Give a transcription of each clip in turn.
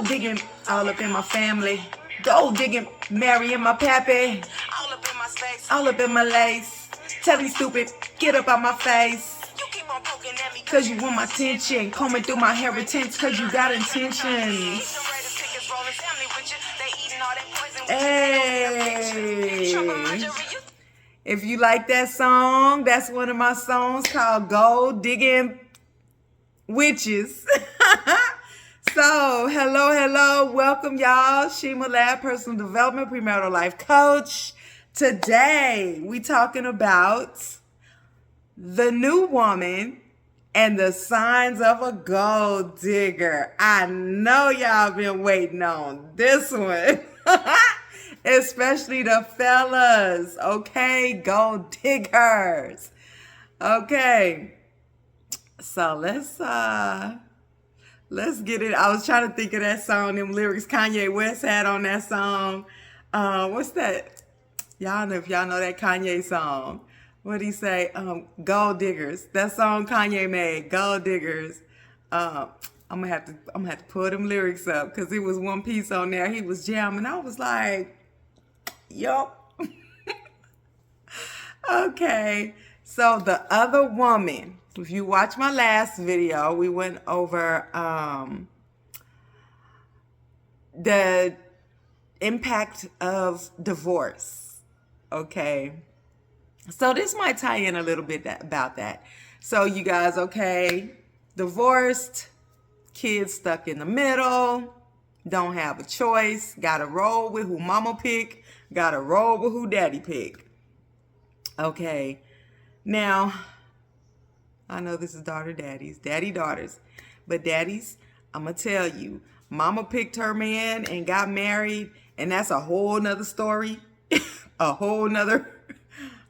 Gold digging all up in my family. Gold digging Mary and my pappy. All up in my space. All up in my lace. Tell me stupid, get up out my face. You keep on poking at me cause you want my attention. Combing through my inheritance cause you got intentions. Hey. If you like that song, that's one of my songs called Gold Digging Witches. So, hello, welcome y'all. Shema Ladd, personal development, premarital life coach. Today, we talking about the new woman and the signs of a gold digger. I know y'all been waiting on this one. Especially the fellas, okay? Gold diggers. Okay. So let's get it. I was trying to think of that song, them lyrics Kanye West had on that song. What's that? Y'all know if y'all know that Kanye song. What'd he say? Gold Diggers. That song Kanye made, Gold Diggers. I'm gonna have to pull them lyrics up because it was one piece on there. He was jamming. I was like, yup. Okay. So the other woman, if you watch my last video, we went over the impact of divorce. Okay. So this might tie in a little bit about that. So you guys, okay, divorced, kids stuck in the middle, don't have a choice, gotta roll with who mama pick, gotta roll with who daddy pick. Okay. Now, I know this is daddy daughters, but daddies, I'm gonna tell you, mama picked her man and got married, and that's a whole nother story, a whole nother.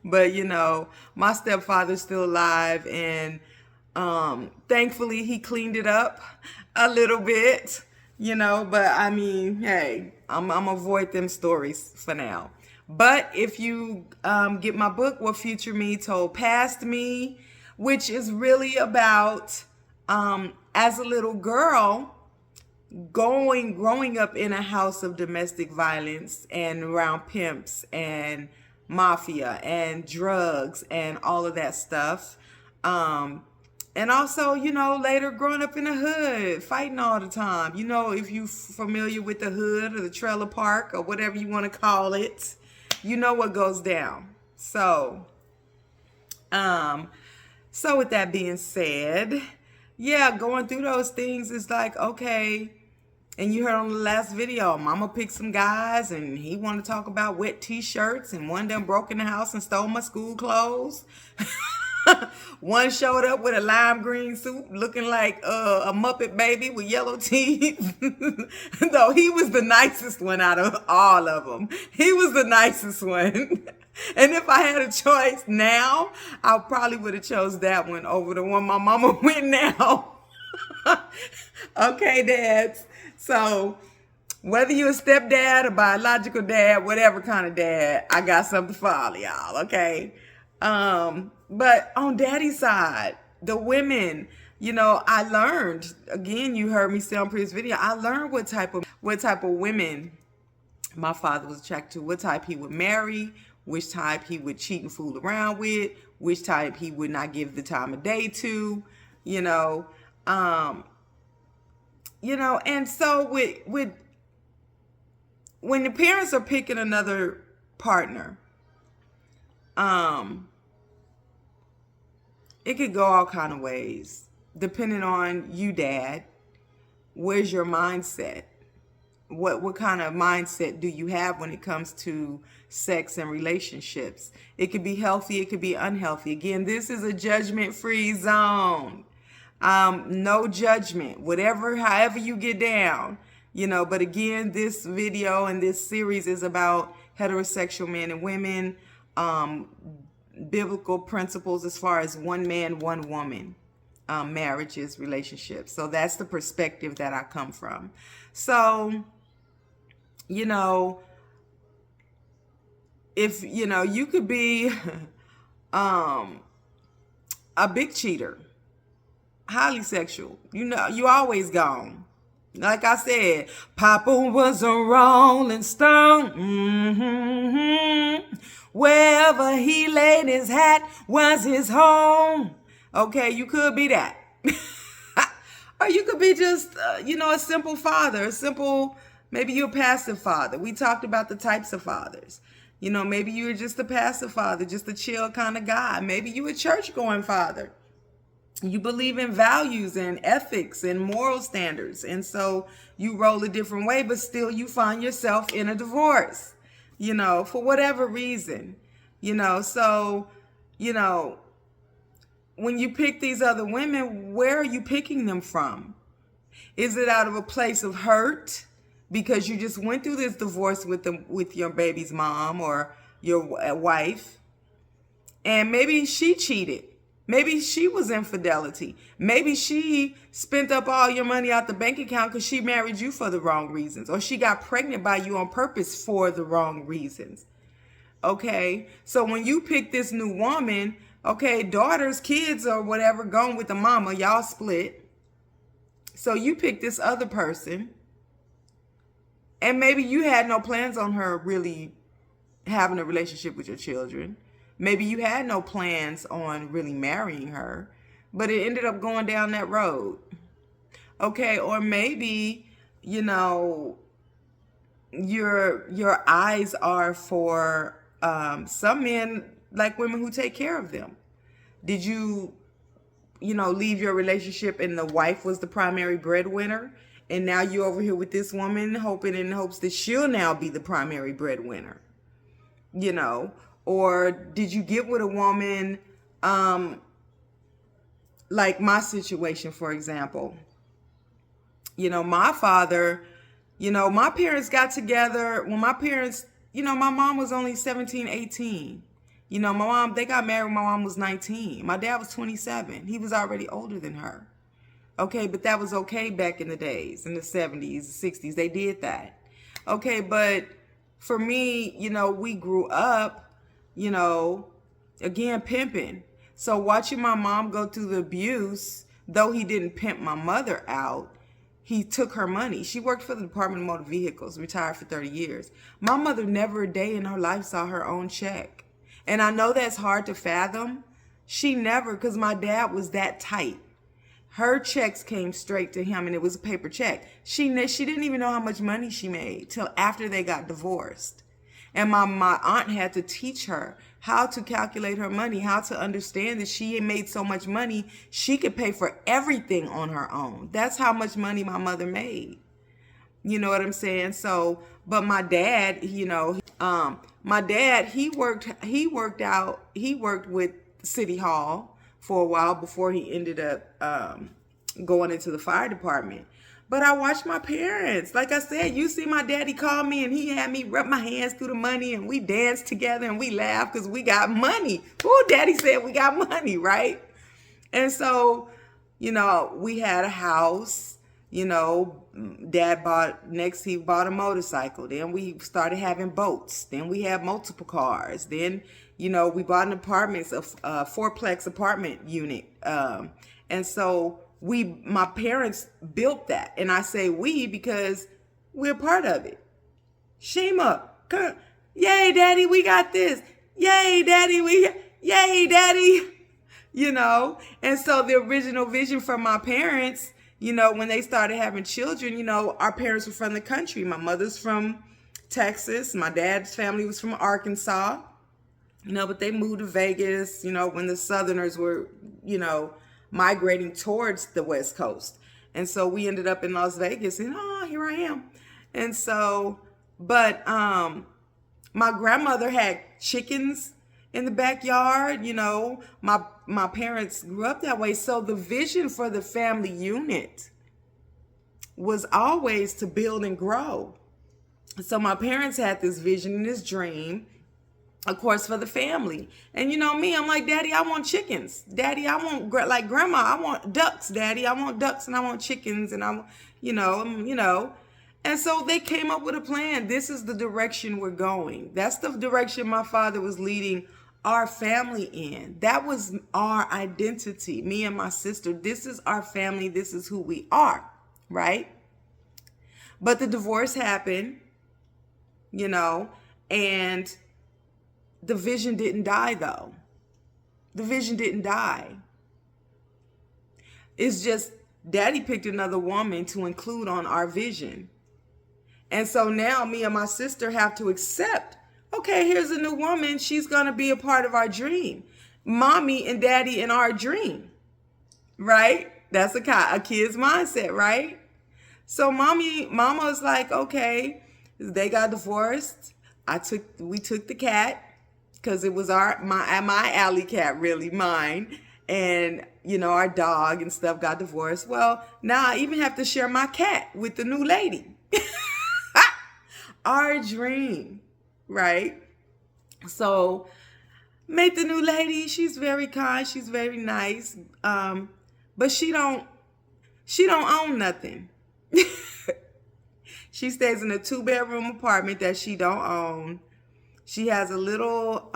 But you know, my stepfather's still alive, and thankfully he cleaned it up a little bit, you know. But I mean, hey, I'm avoid them stories for now. But if you get my book, What Future Me Told Past Me, which is really about as a little girl growing up in a house of domestic violence and around pimps and mafia and drugs and all of that stuff. And also, you know, later growing up in the hood, fighting all the time. You know, if you familiar with the hood or the trailer park or whatever you want to call it, you know what goes down. So with that being said, yeah, going through those things is like, okay. And you heard on the last video, mama picked some guys and he wanted to talk about wet t-shirts, and one of them broke in the house and stole my school clothes. One showed up with a lime green suit looking like a Muppet baby with yellow teeth. Though he was the nicest one out of all of them. He was the nicest one. And if I had a choice now, I probably would have chose that one over the one my mama went now. Okay, dads. So whether you're a stepdad or biological dad, whatever kind of dad, I got something for all of y'all, okay? But on daddy's side, the women, you know, I learned, again, you heard me say on previous video, I learned what type of women my father was attracted to, what type he would marry, which type he would cheat and fool around with, which type he would not give the time of day to, you know. You know, and so with when the parents are picking another partner, it could go all kind of ways, depending on you, dad. Where's your mindset? What kind of mindset do you have when it comes to sex and relationships? It could be healthy, it could be unhealthy. Again, this is a judgment-free zone. No judgment, however you get down, you know. But again, this video and this series is about heterosexual men and women, biblical principles as far as one man, one woman, marriages, relationships. So that's the perspective that I come from. So, you know, if, you know, you could be a big cheater, highly sexual, you know, you always gone. Like I said, Papa was a rolling stone. Wherever he laid his hat was his home. Okay, you could be that. Or you could be just, a simple father, maybe you're a passive father. We talked about the types of fathers. Maybe you're just a passive father, just a chill kind of guy. Maybe you're a church-going father. You believe in values and ethics and moral standards. And so you roll a different way, but still you find yourself in a divorce, for whatever reason. So, when you pick these other women, where are you picking them from? Is it out of a place of hurt because you just went through this divorce with your baby's mom or your wife? And maybe she cheated. Maybe she was infidelity. Maybe she spent up all your money out the bank account because she married you for the wrong reasons. Or she got pregnant by you on purpose for the wrong reasons. Okay? So when you pick this new woman, okay, daughters, kids, or whatever, going with the mama, y'all split. So you pick this other person. And maybe you had no plans on her really having a relationship with your children. Maybe you had no plans on really marrying her, but it ended up going down that road. Okay, or maybe, your eyes are for some men like women who take care of them. Did you, leave your relationship and the wife was the primary breadwinner? And now you're over here with this woman hoping in hopes that she'll now be the primary breadwinner, Or did you get with a woman, like my situation, for example? My father, my parents got together when my parents, my mom was only 17, 18. My mom, they got married when my mom was 19. My dad was 27. He was already older than her. Okay, but that was okay back in the days, in the 70s, 60s. They did that. Okay, but for me, we grew up, again, pimping. So watching my mom go through the abuse, though he didn't pimp my mother out, he took her money. She worked for the Department of Motor Vehicles, retired for 30 years. My mother never a day in her life saw her own check. And I know that's hard to fathom. She never, because my dad was that tight. Her checks came straight to him and it was a paper check. She didn't even know how much money she made till after they got divorced. And my aunt had to teach her how to calculate her money, how to understand that she had made so much money, she could pay for everything on her own. That's how much money my mother made. You know what I'm saying? So, but my dad, he worked with City Hall for a while before he ended up going into the fire department. But I watched my parents. Like I said, you see my daddy call me and he had me rub my hands through the money and we danced together and we laughed because we got money. Ooh, daddy said we got money, right? And so, we had a house, dad he bought a motorcycle. Then we started having boats. Then we had multiple cars. Then, we bought an apartment, a fourplex apartment unit. And so my parents built that. And I say we because we're part of it. Shema, come. Yay, daddy, we got this. Yay, daddy, yay, daddy. And so the original vision from my parents, when they started having children, our parents were from the country. My mother's from Texas. My dad's family was from Arkansas. But they moved to Vegas, when the Southerners were, migrating towards the West Coast. And so we ended up in Las Vegas and, here I am. And so, but my grandmother had chickens in the backyard. My parents grew up that way. So the vision for the family unit was always to build and grow. So my parents had this vision and this dream, of course, for the family. And me, I'm like, Daddy, I want chickens. Daddy, I want, like Grandma, I want ducks. Daddy, I want ducks and I want chickens and I want, And so they came up with a plan. This is the direction we're going. That's the direction my father was leading our family in. That was our identity, me and my sister. This is our family. This is who we are, right? But the divorce happened, you know, and the vision didn't die though. The vision didn't die. It's just daddy picked another woman to include on our vision. And so now me and my sister have to accept, okay, here's a new woman. She's going to be a part of our dream. Mommy and daddy in our dream, right? That's a kid's mindset, right? So mama's like, okay, they got divorced. We took the cat because it was my alley cat, really mine. And, you know, our dog and stuff got divorced. Well, now I even have to share my cat with the new lady. Our dream, right? So met the new lady. She's very kind. She's very nice. But she don't own nothing. She stays in a 2-bedroom apartment that she don't own. She has a little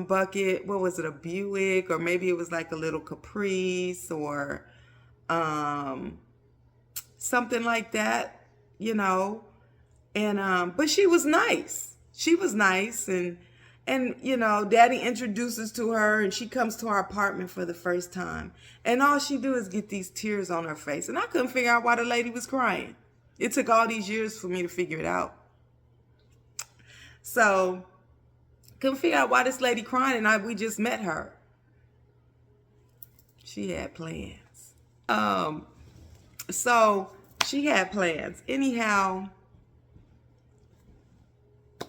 bucket. What was it? A Buick, or maybe it was like a little Caprice or something like that, you know. And but she was nice. She was nice, and you know, daddy introduces to her, and she comes to our apartment for the first time. And all she do is get these tears on her face. And I couldn't figure out why the lady was crying. It took all these years for me to figure it out. So couldn't figure out why this lady crying, and we just met her. She had plans. So she had plans. Anyhow,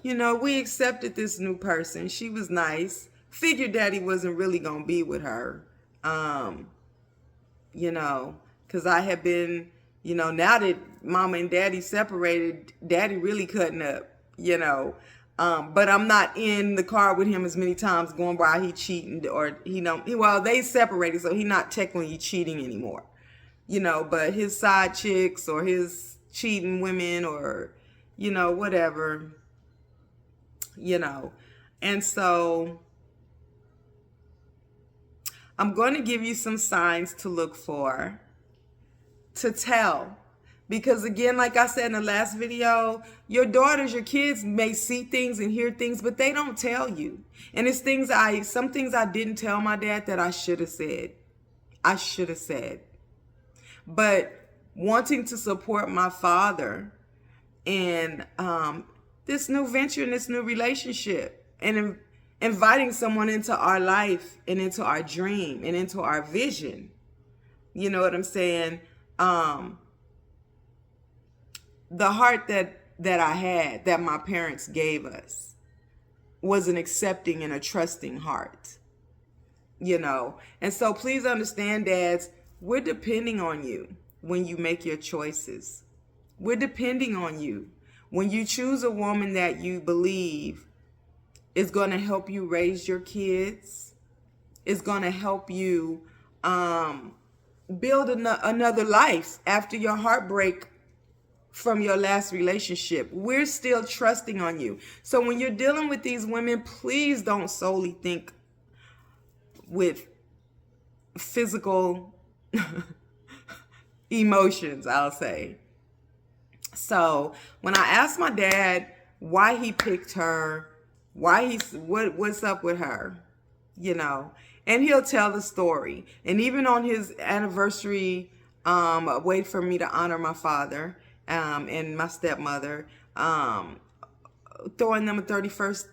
you know, we accepted this new person. She was nice. Figured daddy wasn't really going to be with her. You know, because I had been, you know, now that mama and daddy separated, daddy really cutting up, you know. But I'm not in the car with him as many times going by he cheating, or well, they separated, so he not technically cheating anymore, you know, but his side chicks or his cheating women or, you know, whatever, you know. And so I'm going to give you some signs to look for, to tell. Because again, like I said in the last video, your daughters, your kids may see things and hear things, but they don't tell you. And it's some things I didn't tell my dad that I should have said. I should have said. But wanting to support my father in this new venture and this new relationship, and inviting someone into our life and into our dream and into our vision. You know what I'm saying? The heart that I had, that my parents gave us, was an accepting and a trusting heart, you know. And so please understand, dads, we're depending on you when you make your choices. We're depending on you when you choose a woman that you believe is going to help you raise your kids, is going to help you build another life after your heartbreak from your last relationship. We're still trusting on you. So when you're dealing with these women, please don't solely think with physical emotions, I'll say. So when I asked my dad why he picked her, what's up with her, you know, and he'll tell the story. And even on his anniversary, wait for me to honor my father, and my stepmother, throwing them a 31st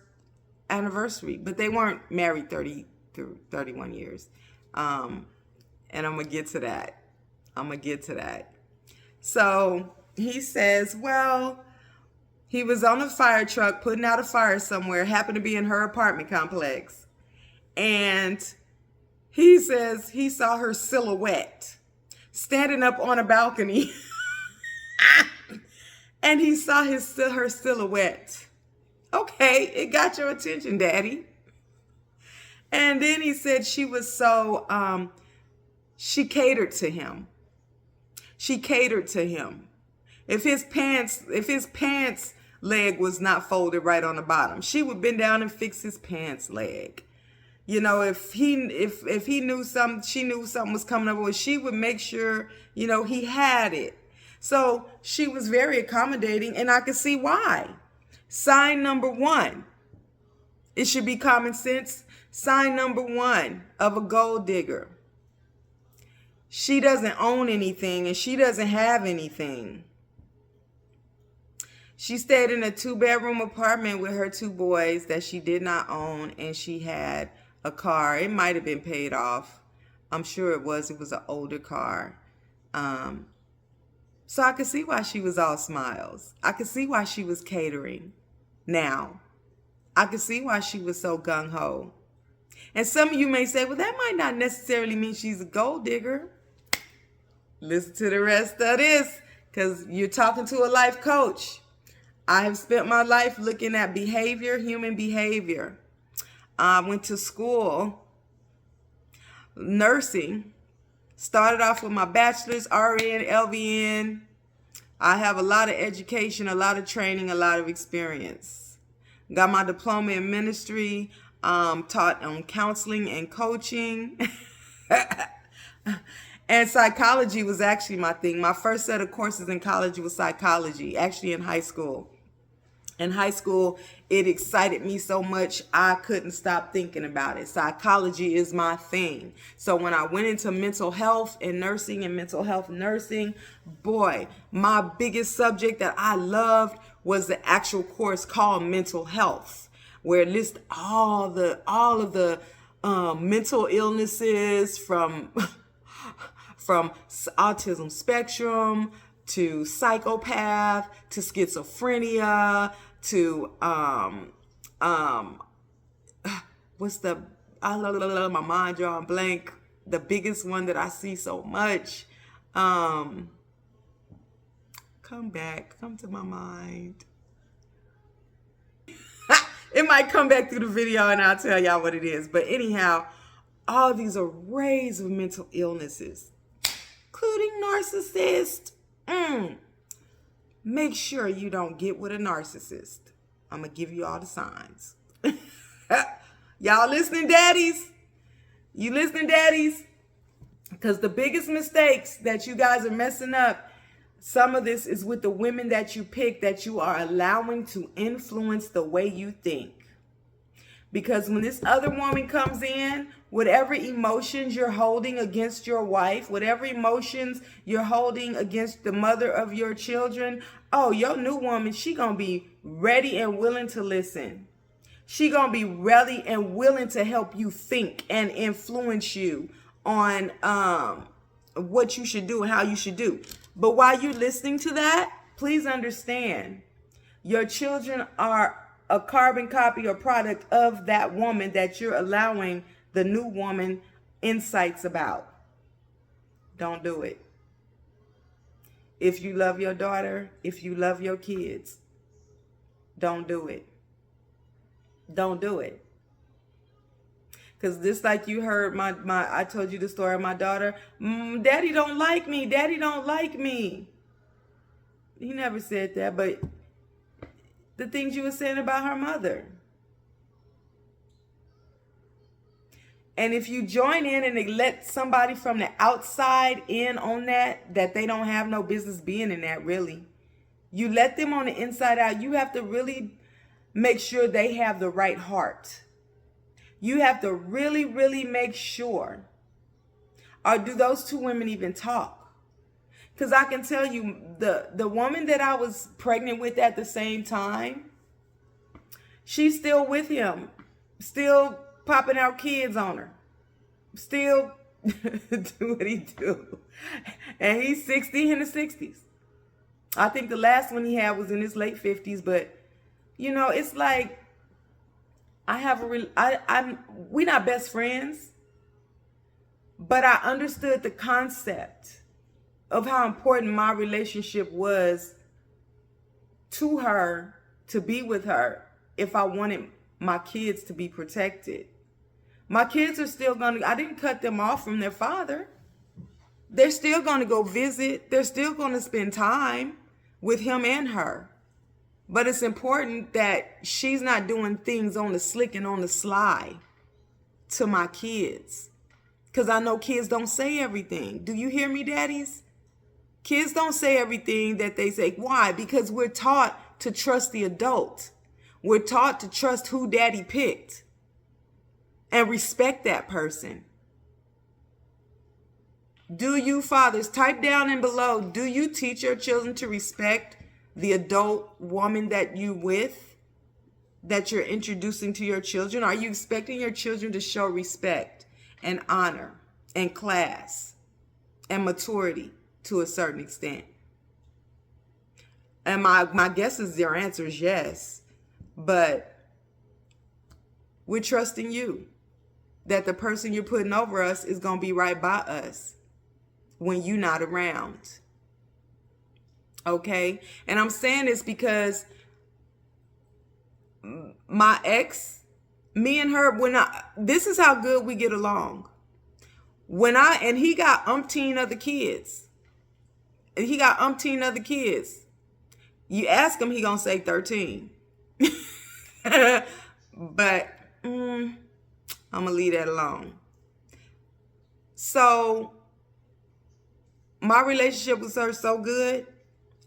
anniversary, but they weren't married 30 through 31 years. And I'm going to get to that. So he says, well, he was on a fire truck putting out a fire somewhere, happened to be in her apartment complex. And he says he saw her silhouette standing up on a balcony. And he saw her silhouette. Okay, it got your attention, Daddy. And then he said she was so, she catered to him. She catered to him. If his pants leg was not folded right on the bottom, she would bend down and fix his pants leg. You know, if he knew something, she knew something was coming up, well, she would make sure, you know, he had it. So she was very accommodating, and I could see why. Sign number one. It should be common sense. Sign number one of a gold digger. She doesn't own anything and she doesn't have anything. She stayed in a 2-bedroom apartment with her 2 boys that she did not own, and she had a car. It might have been paid off. I'm sure it was. It was an older car. So I could see why she was all smiles. I could see why she was catering. Now, I could see why she was so gung-ho. And some of you may say, well, that might not necessarily mean she's a gold digger. Listen to the rest of this, because you're talking to a life coach. I have spent my life looking at behavior, human behavior. I went to school, nursing. Started off with my bachelor's, RN, LVN. I have a lot of education, a lot of training, a lot of experience. Got my diploma in ministry, taught on counseling and coaching. And psychology was actually my thing. My first set of courses in college was psychology, actually in high school. In high school, it excited me so much, I couldn't stop thinking about it. Psychology is my thing. So when I went into mental health and nursing and mental health nursing, boy, my biggest subject that I loved was the actual course called mental health, where it lists all of the mental illnesses from autism spectrum to psychopath to schizophrenia to what's the my mind drawing blank, the biggest one that I see so much, come to my mind. It might come back through the video and I'll tell y'all what it is. But anyhow, all these arrays of mental illnesses, including narcissist. Make sure you don't get with a narcissist. I'm going to give you all the signs. Y'all listening, daddies? You listening, daddies? Because the biggest mistakes that you guys are messing up, some of this is with the women that you pick, that you are allowing to influence the way you think. Because when this other woman comes in, whatever emotions you're holding against your wife, whatever emotions you're holding against the mother of your children, oh, your new woman, she gonna be ready and willing to listen. She gonna be ready and willing to help you think and influence you on what you should do and how you should do. But while you're listening to that, please understand, your children are a carbon copy or product of that woman that you're allowing the new woman insights about. Don't do it. If you love your daughter, if you love your kids, don't do it. Don't do it. Because just like you heard I told you the story of my daughter, daddy don't like me, daddy don't like me. He never said that, but the things you were saying about her mother. And if you join in and they let somebody from the outside in on that they don't have no business being in that, really. You let them on the inside out. You have to really make sure they have the right heart. You have to really, really make sure. Or do those two women even talk? Because I can tell you, the woman that I was pregnant with at the same time, she's still with him, still popping out kids on her, still do what he do. And he's 60 in the 60s. I think the last one he had was in his late 50s. But, you know, it's like, we're not best friends, but I understood the concept of how important my relationship was to her, to be with her, if I wanted my kids to be protected. My kids are still I didn't cut them off from their father. They're still going to go visit. They're still going to spend time with him and her. But it's important that she's not doing things on the slick and on the sly to my kids. Because I know kids don't say everything. Do you hear me, daddies? Kids don't say everything that they say. Why? Because we're taught to trust the adult. We're taught to trust who daddy picked and respect that person. Do you fathers, type down and below, do you teach your children to respect the adult woman that you with, that you're introducing to your children? Are you expecting your children to show respect and honor and class and maturity to a certain extent? And my guess is their answer is yes. But we're trusting you that the person you're putting over us is going to be right by us when you're not around. Okay? And I'm saying this because my ex, me and her, this is how good we get along. And he got umpteen other kids. You ask him, he gonna say 13. But I'm gonna leave that alone. So my relationship with her is so good,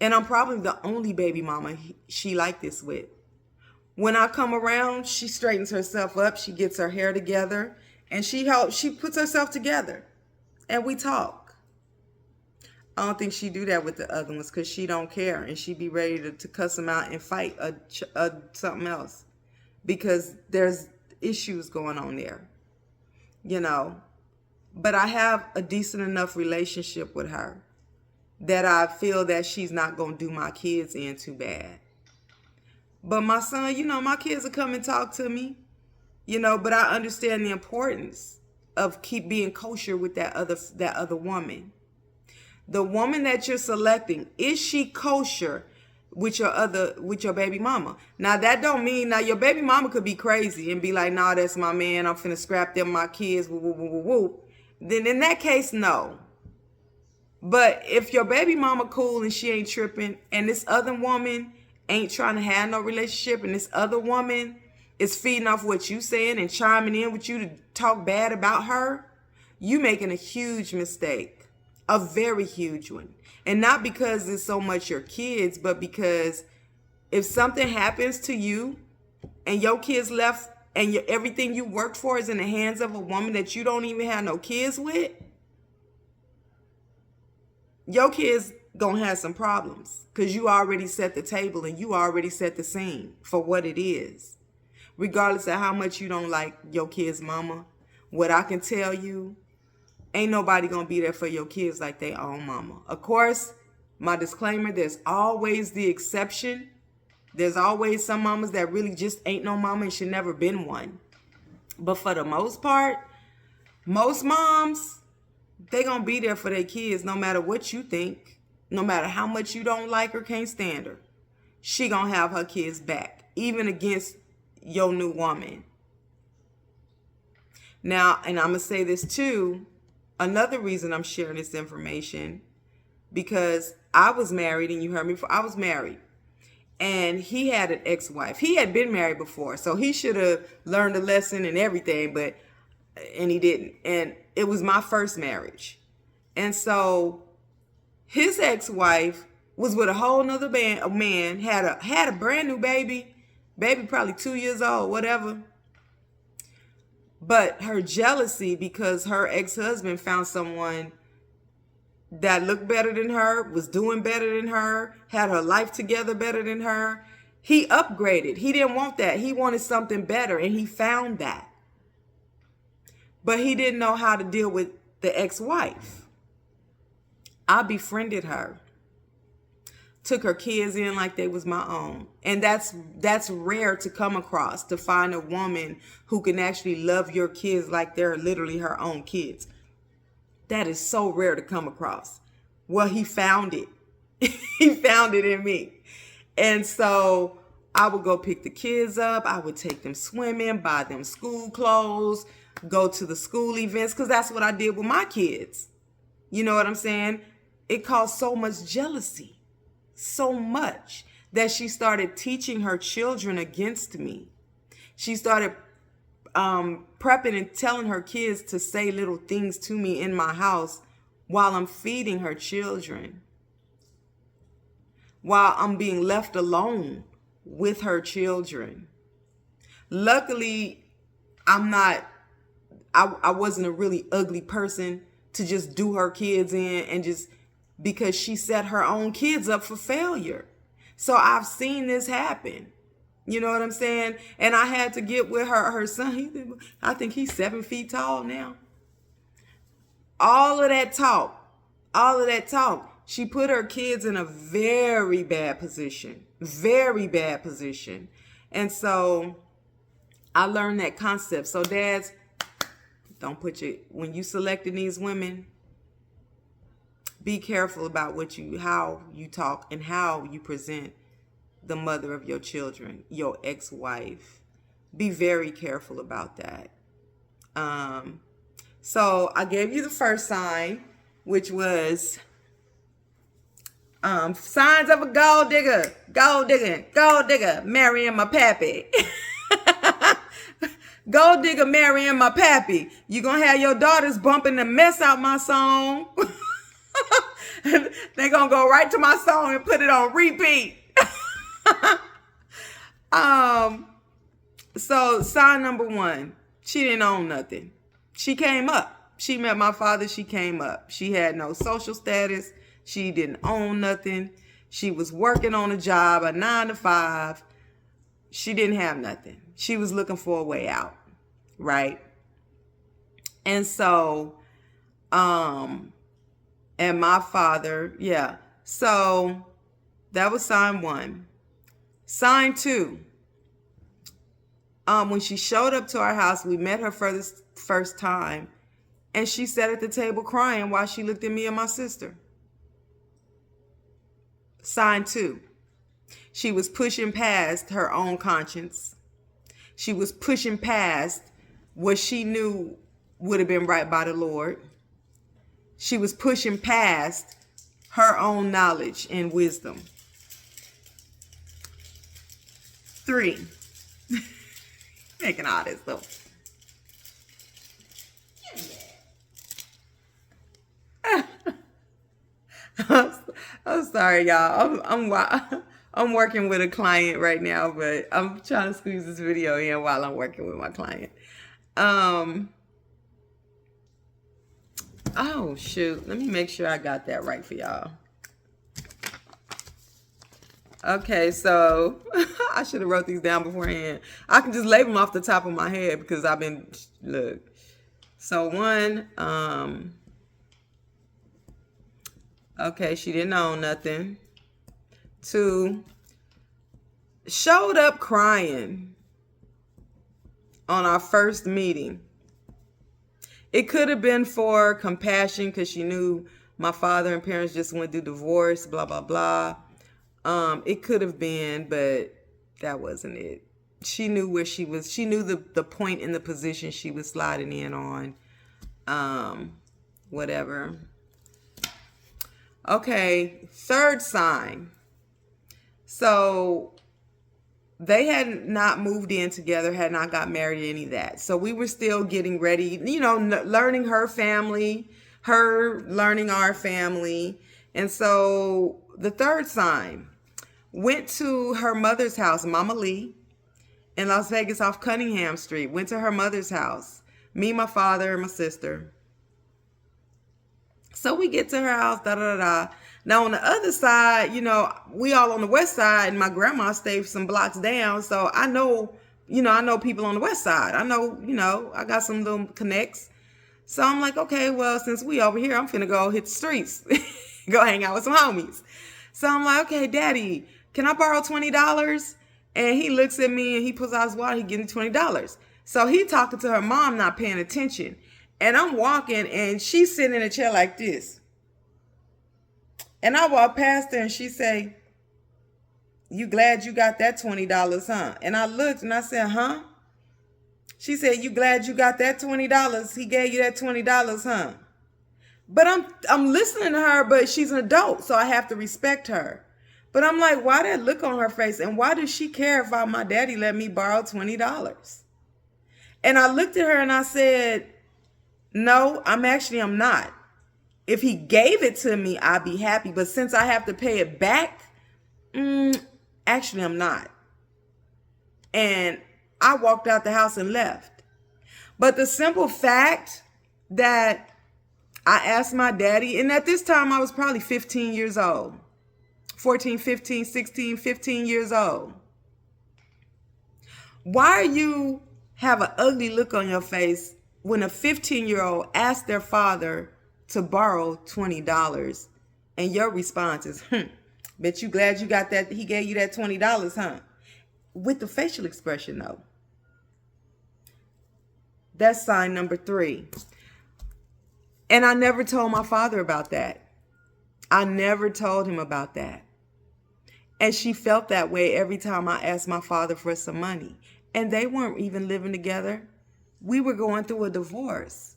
and I'm probably the only baby mama she like this with. When I come around, she straightens herself up, she gets her hair together, and she puts herself together, and we talk. I don't think she do that with the other ones because she don't care, and she be ready to cuss them out and fight something else because there's issues going on there, you know. But I have a decent enough relationship with her that I feel that she's not going to do my kids in too bad. But my son, you know, my kids will come and talk to me, you know, but I understand the importance of keep being kosher with that other woman. The woman that you're selecting, is she kosher with your baby mama? Now that don't mean, now your baby mama could be crazy and be like, nah, that's my man, I'm finna scrap them my kids, woo, woo, woo, woo, woo. Then in that case, no. But if your baby mama cool and she ain't tripping, and this other woman ain't trying to have no relationship, and this other woman is feeding off what you saying and chiming in with you to talk bad about her, you making a huge mistake, a very huge one. And not because it's so much your kids, but because if something happens to you and your kids left and everything you worked for is in the hands of a woman that you don't even have no kids with, your kids gonna have some problems because you already set the table and you already set the scene for what it is. Regardless of how much you don't like your kid's mama, what I can tell you, ain't nobody gonna be there for your kids like they own mama. Of course, my disclaimer, there's always the exception. There's always some mamas that really just ain't no mama and should never been one. But for the most part, most moms, they gonna be there for their kids no matter what you think, no matter how much you don't like her, can't stand her. She gonna have her kids back, even against your new woman. Now, and I'm gonna say this too, another reason I'm sharing this information, because I was married, and you heard me before, I was married. And he had an ex-wife. He had been married before, so he should have learned a lesson and everything, and he didn't. And it was my first marriage. And so his ex-wife was with a whole nother man, had a brand new baby probably 2 years old, whatever. But her jealousy because her ex-husband found someone that looked better than her, was doing better than her, had her life together better than her. He upgraded. He didn't want that. He wanted something better, and he found that. But he didn't know how to deal with the ex-wife. I befriended her. Took her kids in like they was my own. And that's rare to come across, to find a woman who can actually love your kids like they're literally her own kids. That is so rare to come across. Well, he found it. He found it in me. And so I would go pick the kids up. I would take them swimming, buy them school clothes, go to the school events, because that's what I did with my kids. You know what I'm saying? It caused so much jealousy, so much, that she started teaching her children against me. She started prepping and telling her kids to say little things to me in my house while I'm feeding her children. while I'm being left alone with her children. Luckily, I wasn't a really ugly person to just do her kids in and just because she set her own kids up for failure. So I've seen this happen. You know what I'm saying? And I had to get with her son. I think he's 7 feet tall now. All of that talk. She put her kids in a very bad position. Very bad position. And so I learned that concept. So dads, don't when you selecting these women, be careful about how you talk and how you present the mother of your children, your ex-wife. Be very careful about that. So I gave you the first sign, which was signs of a gold digger, marrying my pappy. Gold digger marrying my pappy. You gonna have your daughters bumping the mess out my song. They're gonna go right to my song and put it on repeat. So sign number 1, she didn't own nothing. She came up. She met my father. She came up. She had no social status. She didn't own nothing. She was working on a job, a 9 to 5. She didn't have nothing. She was looking for a way out, right? And so, and my father, yeah. So that was sign 1. Sign 2. When she showed up to our house, we met her for the first time, and she sat at the table crying while she looked at me and my sister. Sign 2. She was pushing past her own conscience. She was pushing past what she knew would have been right by the Lord. She was pushing past her own knowledge and wisdom. 3. Making all this stuff. I'm sorry, y'all. I'm working with a client right now, but I'm trying to squeeze this video in while I'm working with my client. Oh shoot, let me make sure I got that right for y'all. Okay, so I should have wrote these down beforehand. I can just label them off the top of my head because I've been, look. So 1, okay, she didn't own nothing. 2, showed up crying on our first meeting. It could have been for compassion because she knew my father and parents just went through divorce, blah, blah, blah. It could have been, but that wasn't it. She knew where she was. She knew the point in the position she was sliding in on. Whatever. Okay, 3rd sign. So they had not moved in together, had not got married, any of that. So we were still getting ready, learning her family, her learning our family. And so the 3rd sign, went to her mother's house, Mama Lee, in Las Vegas off Cunningham Street. Went to her mother's house. Me, my father, and my sister. So we get to her house, da-da-da-da. Now on the other side, we all on the west side, and my grandma stayed some blocks down. So I know people on the west side. I know, I got some little connects. So I'm like, okay, well, since we over here, I'm finna go hit the streets. Go hang out with some homies. So I'm like, okay, Daddy, can I borrow $20? And he looks at me and he pulls out his wallet. He gives me $20. So he talking to her mom, not paying attention. And I'm walking and she's sitting in a chair like this. And I walk past her and she say, "You glad you got that $20, huh?" And I looked and I said, "Huh?" She said, "You glad you got that $20? He gave you that $20, huh?" But I'm listening to her, but she's an adult, so I have to respect her. But I'm like, why that look on her face? And why does she care if my daddy let me borrow $20? And I looked at her and I said, no, I'm not. If he gave it to me, I'd be happy. But since I have to pay it back, Actually, I'm not. And I walked out the house and left. But the simple fact that I asked my daddy, and at this time I was probably 15 years old, 14, 15, 16, 15 years old. Why you have an ugly look on your face when a 15-year-old asks their father to borrow $20 and your response is, bet you glad you got that, he gave you that $20, huh? With the facial expression though. That's sign number 3. And I never told my father about that. I never told him about that. And she felt that way every time I asked my father for some money. And they weren't even living together. We were going through a divorce.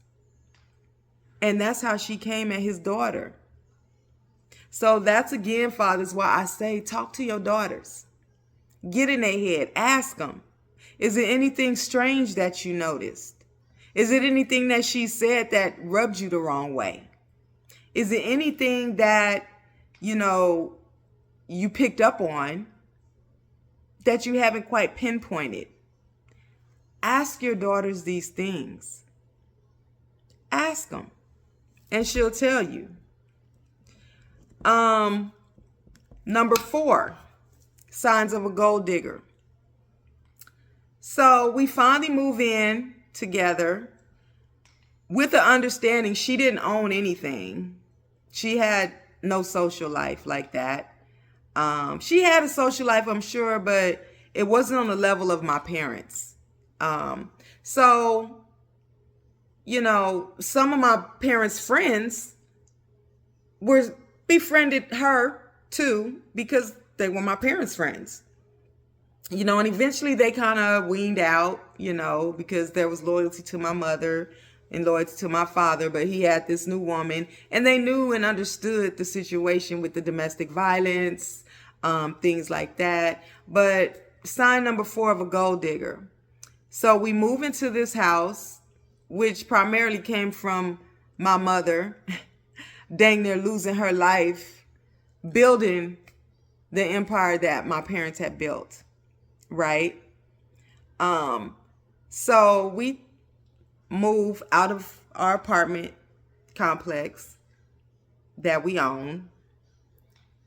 And that's how she came at his daughter. So that's again, fathers, why I say talk to your daughters. Get in their head. Ask them. Is there anything strange that you noticed? Is it anything that she said that rubbed you the wrong way? Is it anything that, you picked up on that you haven't quite pinpointed? Ask your daughters these things. Ask them. And she'll tell you. Number 4, signs of a gold digger. So we finally move in together with the understanding she didn't own anything. She had no social life like that. She had a social life, I'm sure, but it wasn't on the level of my parents. So, some of my parents' friends befriended her too because they were my parents' friends. And eventually they kind of weaned out, because there was loyalty to my mother and loyalty to my father, but he had this new woman and they knew and understood the situation with the domestic violence, things like that. But sign number 4 of a gold digger. So we move into this house, which primarily came from my mother, dang near losing her life, building the empire that my parents had built. Right? So we move out of our apartment complex that we own,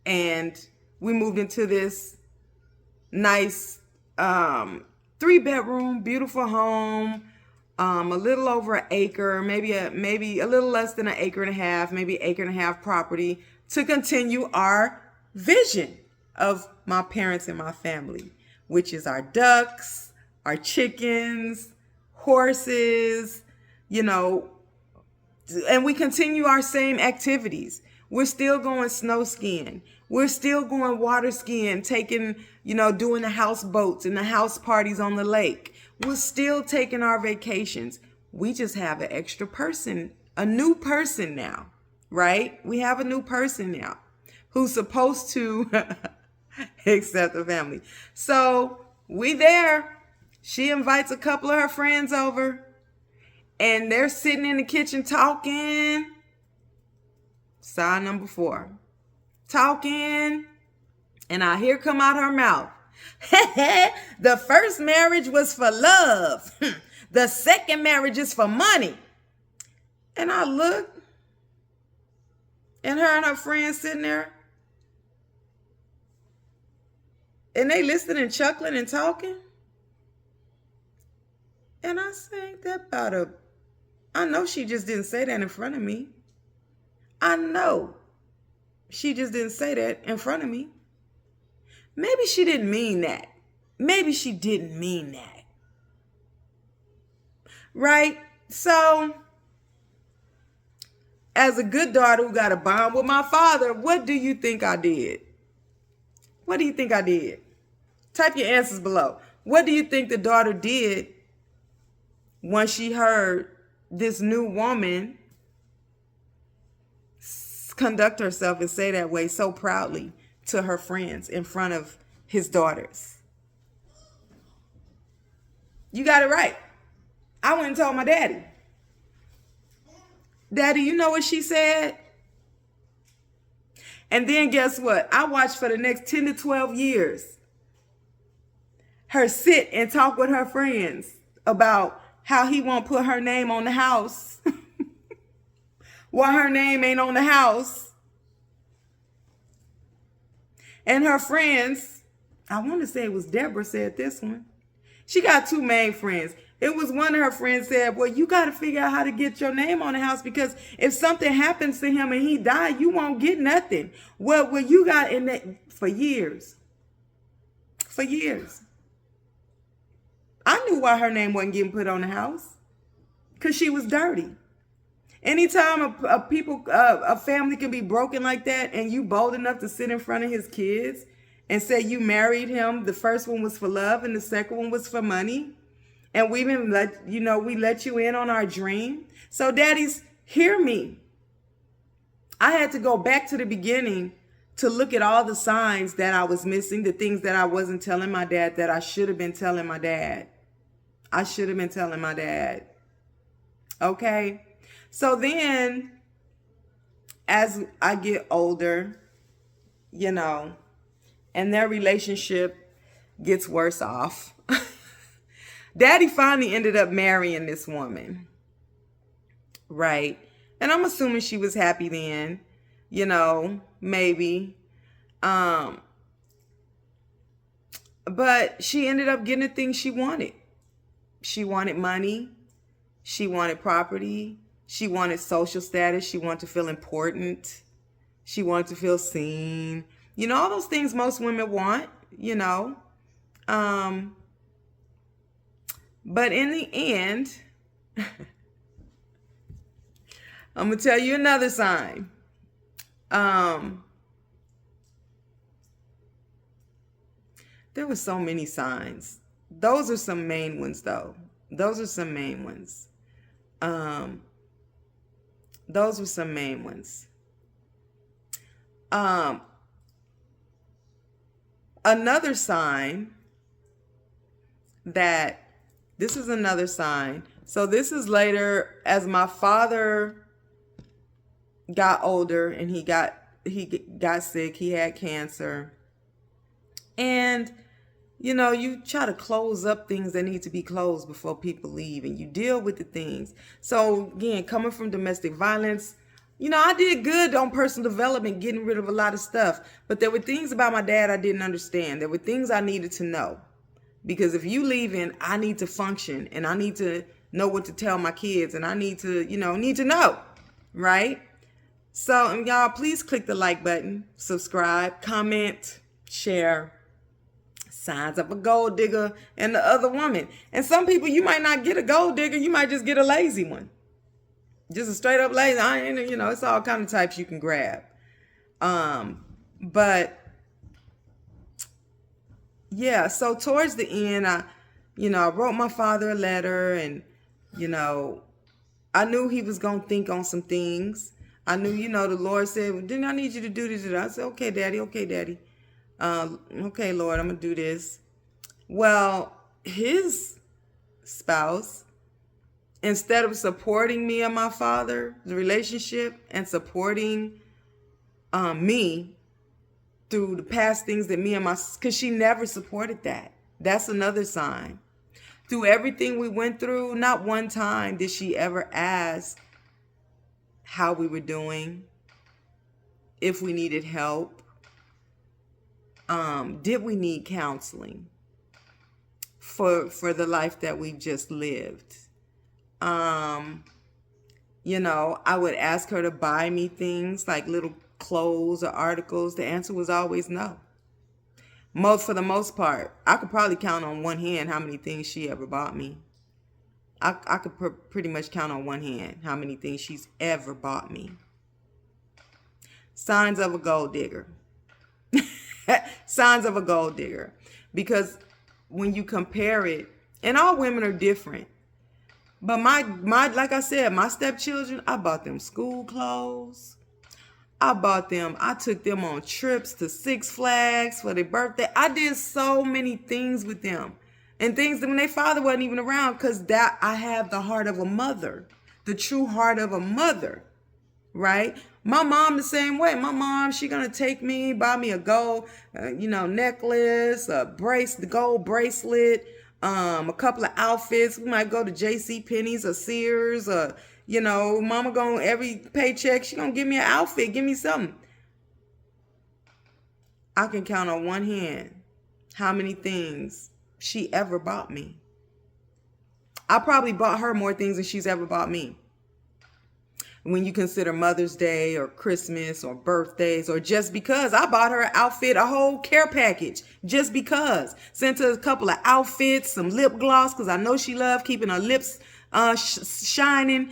and we moved into this nice 3-bedroom, beautiful home, a little over an acre, maybe a little less than an acre and a half, maybe acre and a half property to continue our vision of my parents and my family, which is our ducks, our chickens, horses, and we continue our same activities. We're still going snow skiing. We're still going water skiing, taking, doing the houseboats and the house parties on the lake. We're still taking our vacations. We just have an extra person, a new person now, right? We have a new person now who's supposed to accept the family. So we there. She invites a couple of her friends over and they're sitting in the kitchen talking. Sign number 4. Talking. And I hear come out her mouth. The first marriage was for love. The second marriage is for money. And I look, and her and her friends sitting there, and they listening and chuckling and talking. And I say, I know she just didn't say that in front of me. I know she just didn't say that in front of me. Maybe she didn't mean that. Maybe she didn't mean that. Right? So, as a good daughter who got a bond with my father, what do you think I did? What do you think I did? Type your answers below. What do you think the daughter did once she heard this new woman conduct herself and say that way so proudly to her friends in front of his daughters? You got it right. I went and told my daddy. Daddy, you know what she said? And then guess what? I watched for the next 10 to 12 years her sit and talk with her friends about how he won't put her name on the house. Why her name ain't on the house. And her friends, I want to say it was Deborah said this one. She got two main friends. It was one of her friends said, well, you got to figure out how to get your name on the house, because if something happens to him and he died, you won't get nothing. Well, you got in that for years. For years. I knew why her name wasn't getting put on the house. Because she was dirty. Anytime a family can be broken like that, and you bold enough to sit in front of his kids and say you married him, the first one was for love and the second one was for money, and we even let you in on our dream. So daddies, hear me. I had to go back to the beginning to look at all the signs that I was missing, the things that I wasn't telling my dad that I should have been telling my dad. I should have been telling my dad. Okay? So then, as I get older, and their relationship gets worse off, Daddy finally ended up marrying this woman. Right? And I'm assuming she was happy then, maybe. But she ended up getting the things she wanted. She wanted money. She wanted property. She wanted social status. She wanted to feel important. She wanted to feel seen. All those things most women want, But in the end, I'm going to tell you another sign. There were so many signs. Those are some main ones, though. Those are some main ones. Those were some main ones. Another sign this is another sign. So this is later, as my father got older and he got sick, he had cancer. And you try to close up things that need to be closed before people leave, and you deal with the things. So again, coming from domestic violence, I did good on personal development, getting rid of a lot of stuff. But there were things about my dad I didn't understand. There were things I needed to know. Because if you leaving, I need to function, and I need to know what to tell my kids, and I need to know, right? So, y'all, please click the like button, subscribe, comment, share. Signs of a gold digger and the other woman. And some people, you might not get a gold digger. You might just get a lazy one. Just a straight up lazy. It's all kind of types you can grab. But yeah, so towards the end, I wrote my father a letter, and, I knew he was going to think on some things. I knew, the Lord said, well, didn't I need you to do this? I said, okay, Daddy. Okay, Lord, I'm going to do this. Well, his spouse, instead of supporting me and my father, the relationship, and supporting me through the past things that because she never supported that. That's another sign. Through everything we went through, not one time did she ever ask how we were doing, if we needed help. Did we need counseling for the life that we've just lived? I would ask her to buy me things like little clothes or articles. The answer was always no. For the most part, I could probably count on one hand how many things she ever bought me. I could pretty much count on one hand how many things she's ever bought me. Signs of a gold digger. Signs of a gold digger. Because when you compare it, and all women are different, but my like I said, my stepchildren, I bought them school clothes. I took them on trips to Six Flags for their birthday. I did so many things with them, and things that when their father wasn't even around, because I have the heart of a mother, the true heart of a mother. right? My mom the same way. My mom, she gonna take me, buy me a gold, necklace, the gold bracelet, a couple of outfits. We might go to J.C. Penney's or Sears, or mama gonna every paycheck she gonna give me an outfit, give me something. I can count on one hand how many things she ever bought me. I probably bought her more things than she's ever bought me. When you consider Mother's Day or Christmas or birthdays, or just because I bought her an outfit, a whole care package, just because. Sent her a couple of outfits, some lip gloss, because I know she loved keeping her lips shining,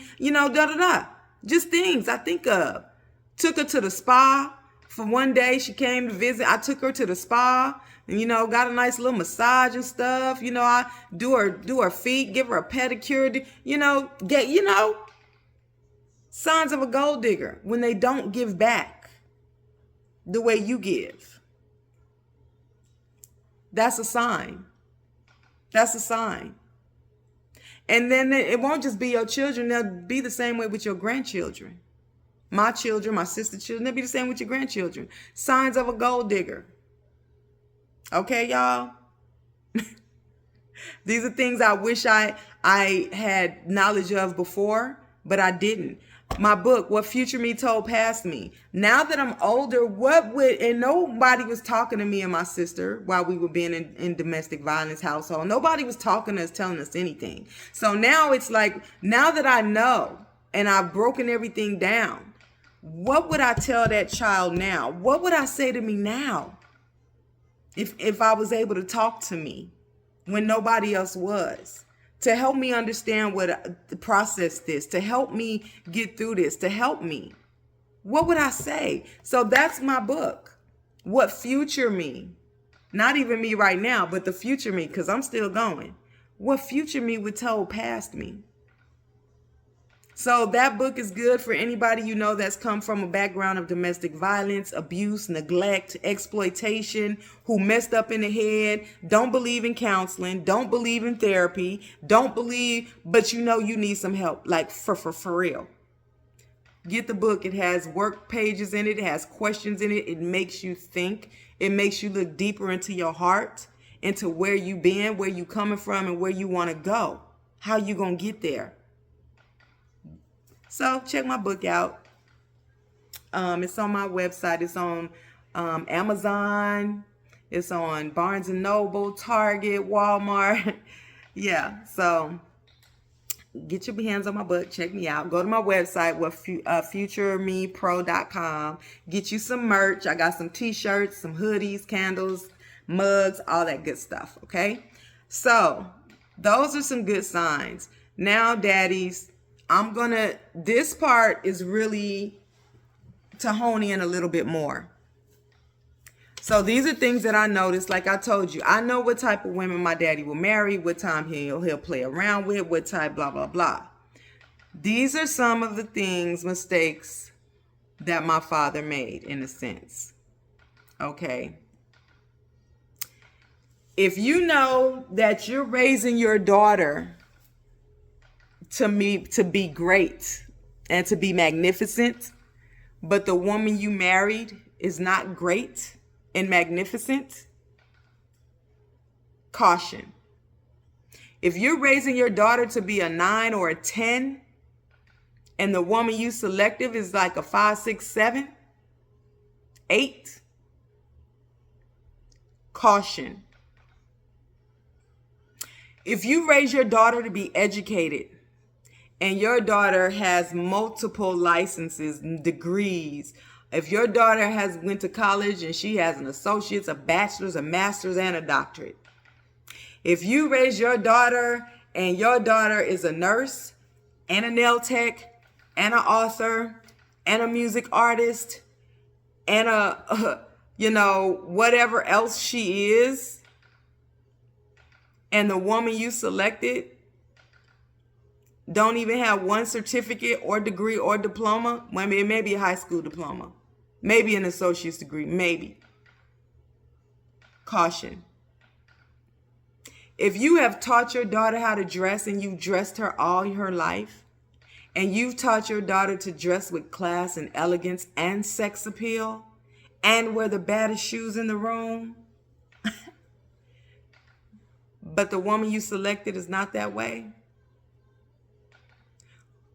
Just things I think of. Took her to the spa for one day. She came to visit. I took her to the spa and, got a nice little massage and stuff. I do her feet, give her a pedicure, signs of a gold digger when they don't give back the way you give. That's a sign. That's a sign. And then it won't just be your children. They'll be the same way with your grandchildren. My children, my sister's children, they'll be the same with your grandchildren. Signs of a gold digger. Okay, y'all? These are things I wish I had knowledge of before, but I didn't. My book, What Future Me Told Past Me. Now that I'm older, and nobody was talking to me and my sister while we were being in domestic violence household. Nobody was talking to us, telling us anything. So now it's like, now that I know and I've broken everything down, what would I tell that child now? What would I say to me now? If I was able to talk to me when nobody else was, to help me understand to process this, to help me get through this, to help me, what would I say? So that's my book. What future me, not even me right now, but the future me, because I'm still going. What future me would tell past me. So that book is good for anybody that's come from a background of domestic violence, abuse, neglect, exploitation, who messed up in the head, don't believe in counseling, don't believe in therapy, but you need some help, like for real. Get the book. It has work pages in it. It has questions in it. It makes you think. It makes you look deeper into your heart, into where you been, where you coming from, and where you want to go. How you gonna get there? So check my book out. It's on my website. It's on Amazon. It's on Barnes & Noble, Target, Walmart. Yeah, so get your hands on my book. Check me out. Go to my website, futuremepro.com. Get you some merch. I got some t-shirts, some hoodies, candles, mugs, all that good stuff, okay? So those are some good signs. Now, daddies, this part is really to hone in a little bit more. So these are things that I noticed. Like I told you, I know what type of women my daddy will marry, what time he'll play around with, what type, blah, blah, blah. These are some of the mistakes that my father made, in a sense. Okay. If you know that you're raising your daughter to be great and to be magnificent, but the woman you married is not great and magnificent, caution. If you're raising your daughter to be a 9 or a 10, and the woman you selective is like a 5, 6, 7, 8, caution. If you raise your daughter to be educated, and your daughter has multiple licenses and degrees, if your daughter has went to college and she has an associate's, a bachelor's, a master's, and a doctorate. If you raise your daughter and your daughter is a nurse and a nail tech and an author and a music artist and whatever else she is, and the woman you selected don't even have one certificate or degree or diploma. It may be a high school diploma. Maybe an associate's degree. Maybe. Caution. If you have taught your daughter how to dress and you've dressed her all her life, and you've taught your daughter to dress with class and elegance and sex appeal and wear the baddest shoes in the room, but the woman you selected is not that way,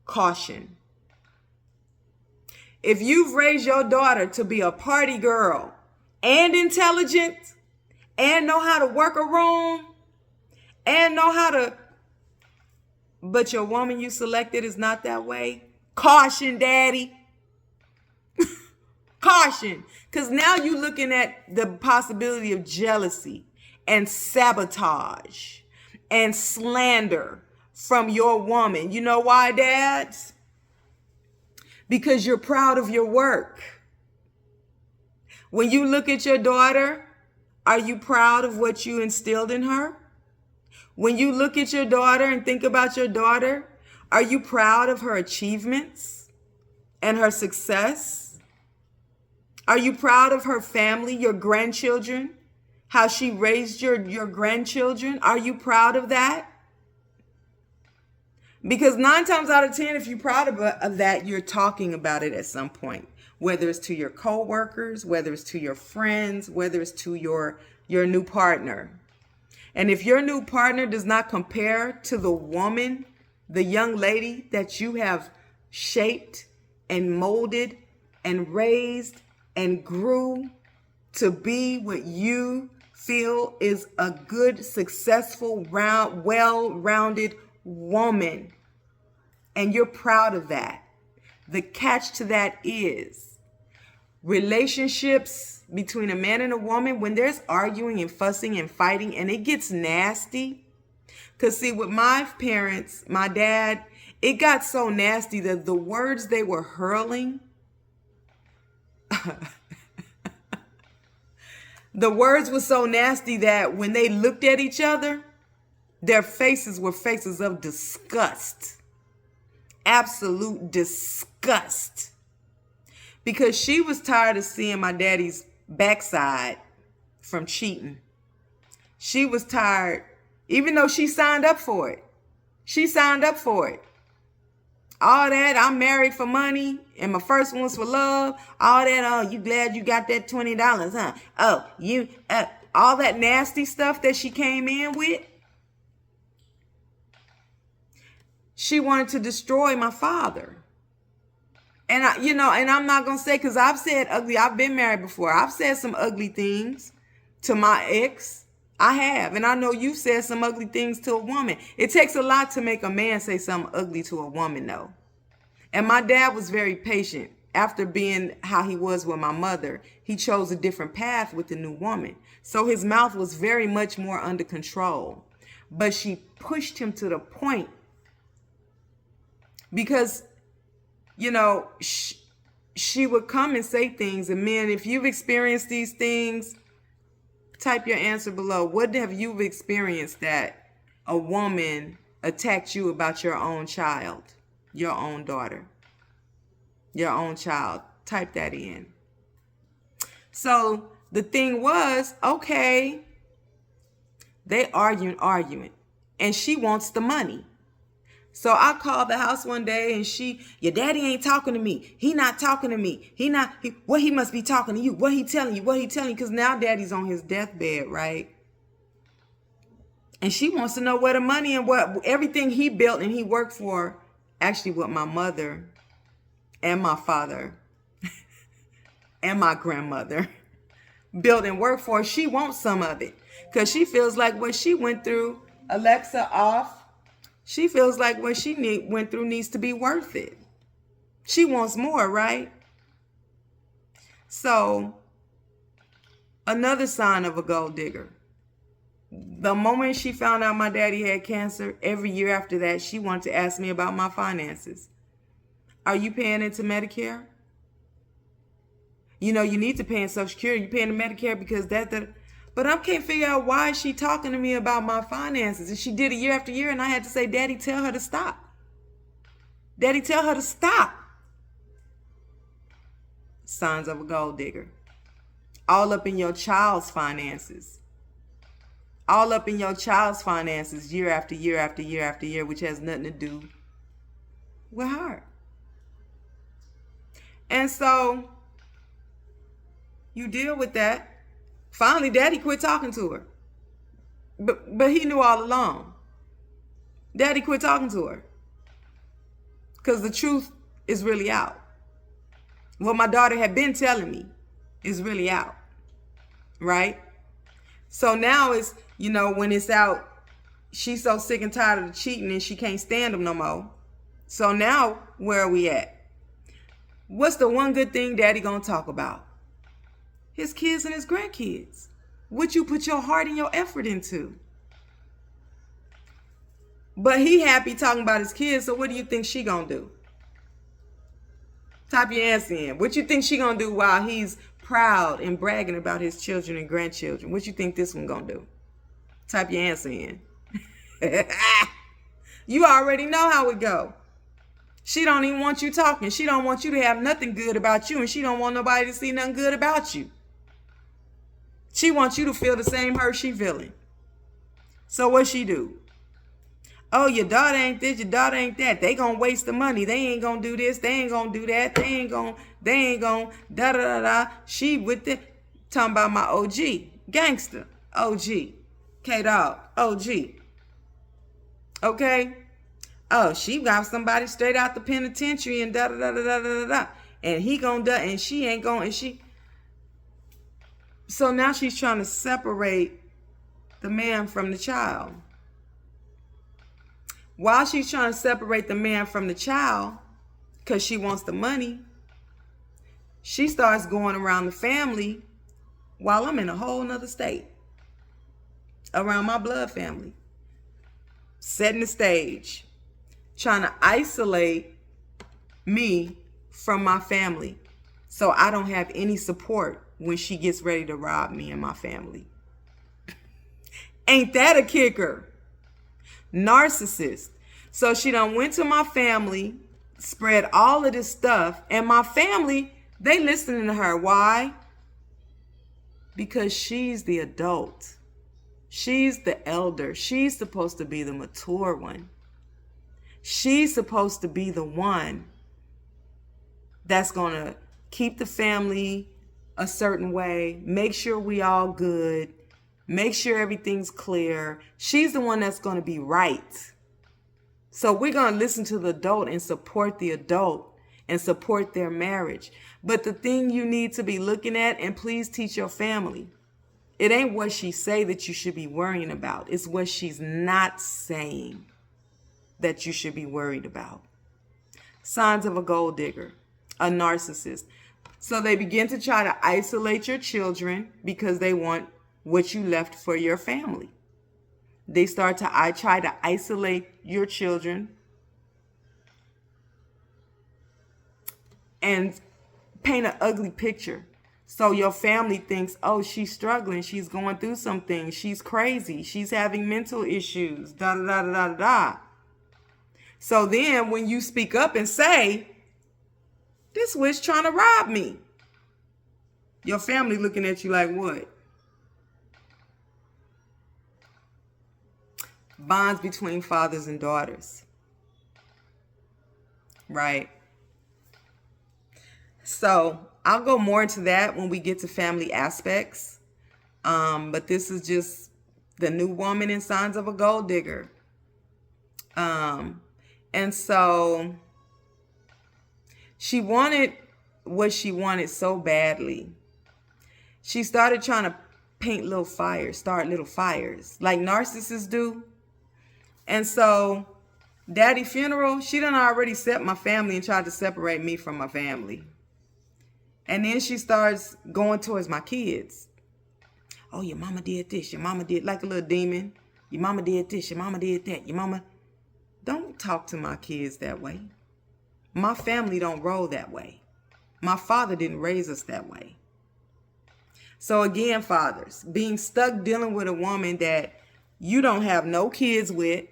caution. If you've raised your daughter to be a party girl and intelligent and know how to work a room and know how to, but your woman you selected is not that way, caution, daddy. Caution. Because now you're looking at the possibility of jealousy and sabotage and slander from your woman. You know why, dads? Because you're proud of your work. When you look at your daughter, are you proud of what you instilled in her? When you look at your daughter and think about your daughter, are you proud of her achievements and her success? Are you proud of her family, your grandchildren, how she raised your grandchildren? Are you proud of that? Because 9 times out of 10, if you're proud of that, you're talking about it at some point, whether it's to your coworkers, whether it's to your friends, whether it's to your new partner. And if your new partner does not compare to the woman, the young lady that you have shaped and molded and raised and grew to be what you feel is a good, successful, well-rounded woman, and you're proud of that, the catch to that is relationships between a man and a woman, when there's arguing and fussing and fighting and it gets nasty. Because see, with my parents, my dad, it got so nasty that the words they were hurling, the words were so nasty that when they looked at each other, their faces were faces of disgust. Absolute disgust. Because she was tired of seeing my daddy's backside from cheating. She was tired, even though she signed up for it. She signed up for it. All that, I'm married for money, and my first one was for love. All that, oh, you glad you got that $20, huh? Oh, you, all that nasty stuff that she came in with. She wanted to destroy my father. And I'm not going to say, because I've said ugly, I've been married before. I've said some ugly things to my ex. I have. And I know you've said some ugly things to a woman. It takes a lot to make a man say something ugly to a woman, though. And my dad was very patient. After being how he was with my mother, he chose a different path with the new woman. So his mouth was very much more under control. But she pushed him to the point. Because, she would come and say things. And men, if you've experienced these things, type your answer below. What have you experienced that a woman attacked you about your own child, your own daughter, your own child? Type that in. So the thing was, okay, they arguing, and she wants the money. So I called the house one day and your daddy ain't talking to me. He not talking to me. He must be talking to you. What he telling you? Because now daddy's on his deathbed, right? And she wants to know where the money and what everything he built and he worked for, actually what my mother and my father and my grandmother built and worked for. She wants some of it because she feels like what she went through, Alexa off. She feels like what she went through needs to be worth it. She wants more, right? So, another sign of a gold digger. The moment she found out my daddy had cancer, every year after that, she wanted to ask me about my finances. Are you paying into Medicare? You need to pay in Social Security. You're paying to Medicare because But I can't figure out why she's talking to me about my finances. And she did it year after year, and I had to say, Daddy, tell her to stop. Daddy, tell her to stop. Signs of a gold digger. All up in your child's finances. All up in your child's finances year after year after year after year, which has nothing to do with her. And so you deal with that. Finally, daddy quit talking to her. But he knew all along. Daddy quit talking to her. Because the truth is really out. What my daughter had been telling me is really out. Right? So now it's, when it's out, she's so sick and tired of the cheating and she can't stand him no more. So now, where are we at? What's the one good thing daddy gonna talk about? His kids and his grandkids. What you put your heart and your effort into. But he happy talking about his kids, so what do you think she gonna do? Type your answer in. What you think she gonna do while he's proud and bragging about his children and grandchildren? What you think this one gonna do? Type your answer in. You already know how it go. She don't even want you talking. She don't want you to have nothing good about you, and she don't want nobody to see nothing good about you. She wants you to feel the same hurt she feeling. So what she do? Oh, your daughter ain't this, your daughter ain't that. They gonna waste the money. They ain't gonna do this. They ain't gonna do that. They ain't gonna, da da da da. She with the, talking about my OG. Gangster. OG. K-Dog. OG. Okay? Oh, she got somebody straight out the penitentiary and da da da da da da da. And he gonna da, and she ain't gonna, and she. So now she's trying to separate the man from the child. While she's trying to separate the man from the child, because she wants the money, she starts going around the family while I'm in a whole nother state. Around my blood family. Setting the stage. Trying to isolate me from my family. So I don't have any support when she gets ready to rob me and my family. Ain't that a kicker? Narcissist. So she done went to my family, spread all of this stuff, and my family, they listening to her. Why? Because she's the adult. She's the elder. She's supposed to be the mature one. She's supposed to be the one that's going to keep the family a certain way, make sure we all good, make sure everything's clear. She's the one that's going to be right. So we're going to listen to the adult and support the adult and support their marriage. But the thing you need to be looking at, and please teach your family, it ain't what she say that you should be worrying about. It's what she's not saying that you should be worried about. Signs of a gold digger, a narcissist. So they begin to try to isolate your children because they want what you left for your family. They start to try to isolate your children and paint an ugly picture. So your family thinks, oh, she's struggling. She's going through some things. She's crazy. She's having mental issues. Da da da da da da. So then when you speak up and say, this witch trying to rob me, your family looking at you like what? Bonds between fathers and daughters. Right? So I'll go more into that when we get to family aspects. But this is just the new woman in Signs of a Gold Digger. And so she wanted what she wanted so badly. She started trying to paint little fires, start little fires, like narcissists do. And so, daddy funeral, she done already set my family and tried to separate me from my family. And then she starts going towards my kids. Oh, your mama did this, your mama did, like a little demon. Your mama did this, your mama did that, your mama. Don't talk to my kids that way. My family don't roll that way. My father didn't raise us that way. So again, fathers, being stuck dealing with a woman that you don't have no kids with.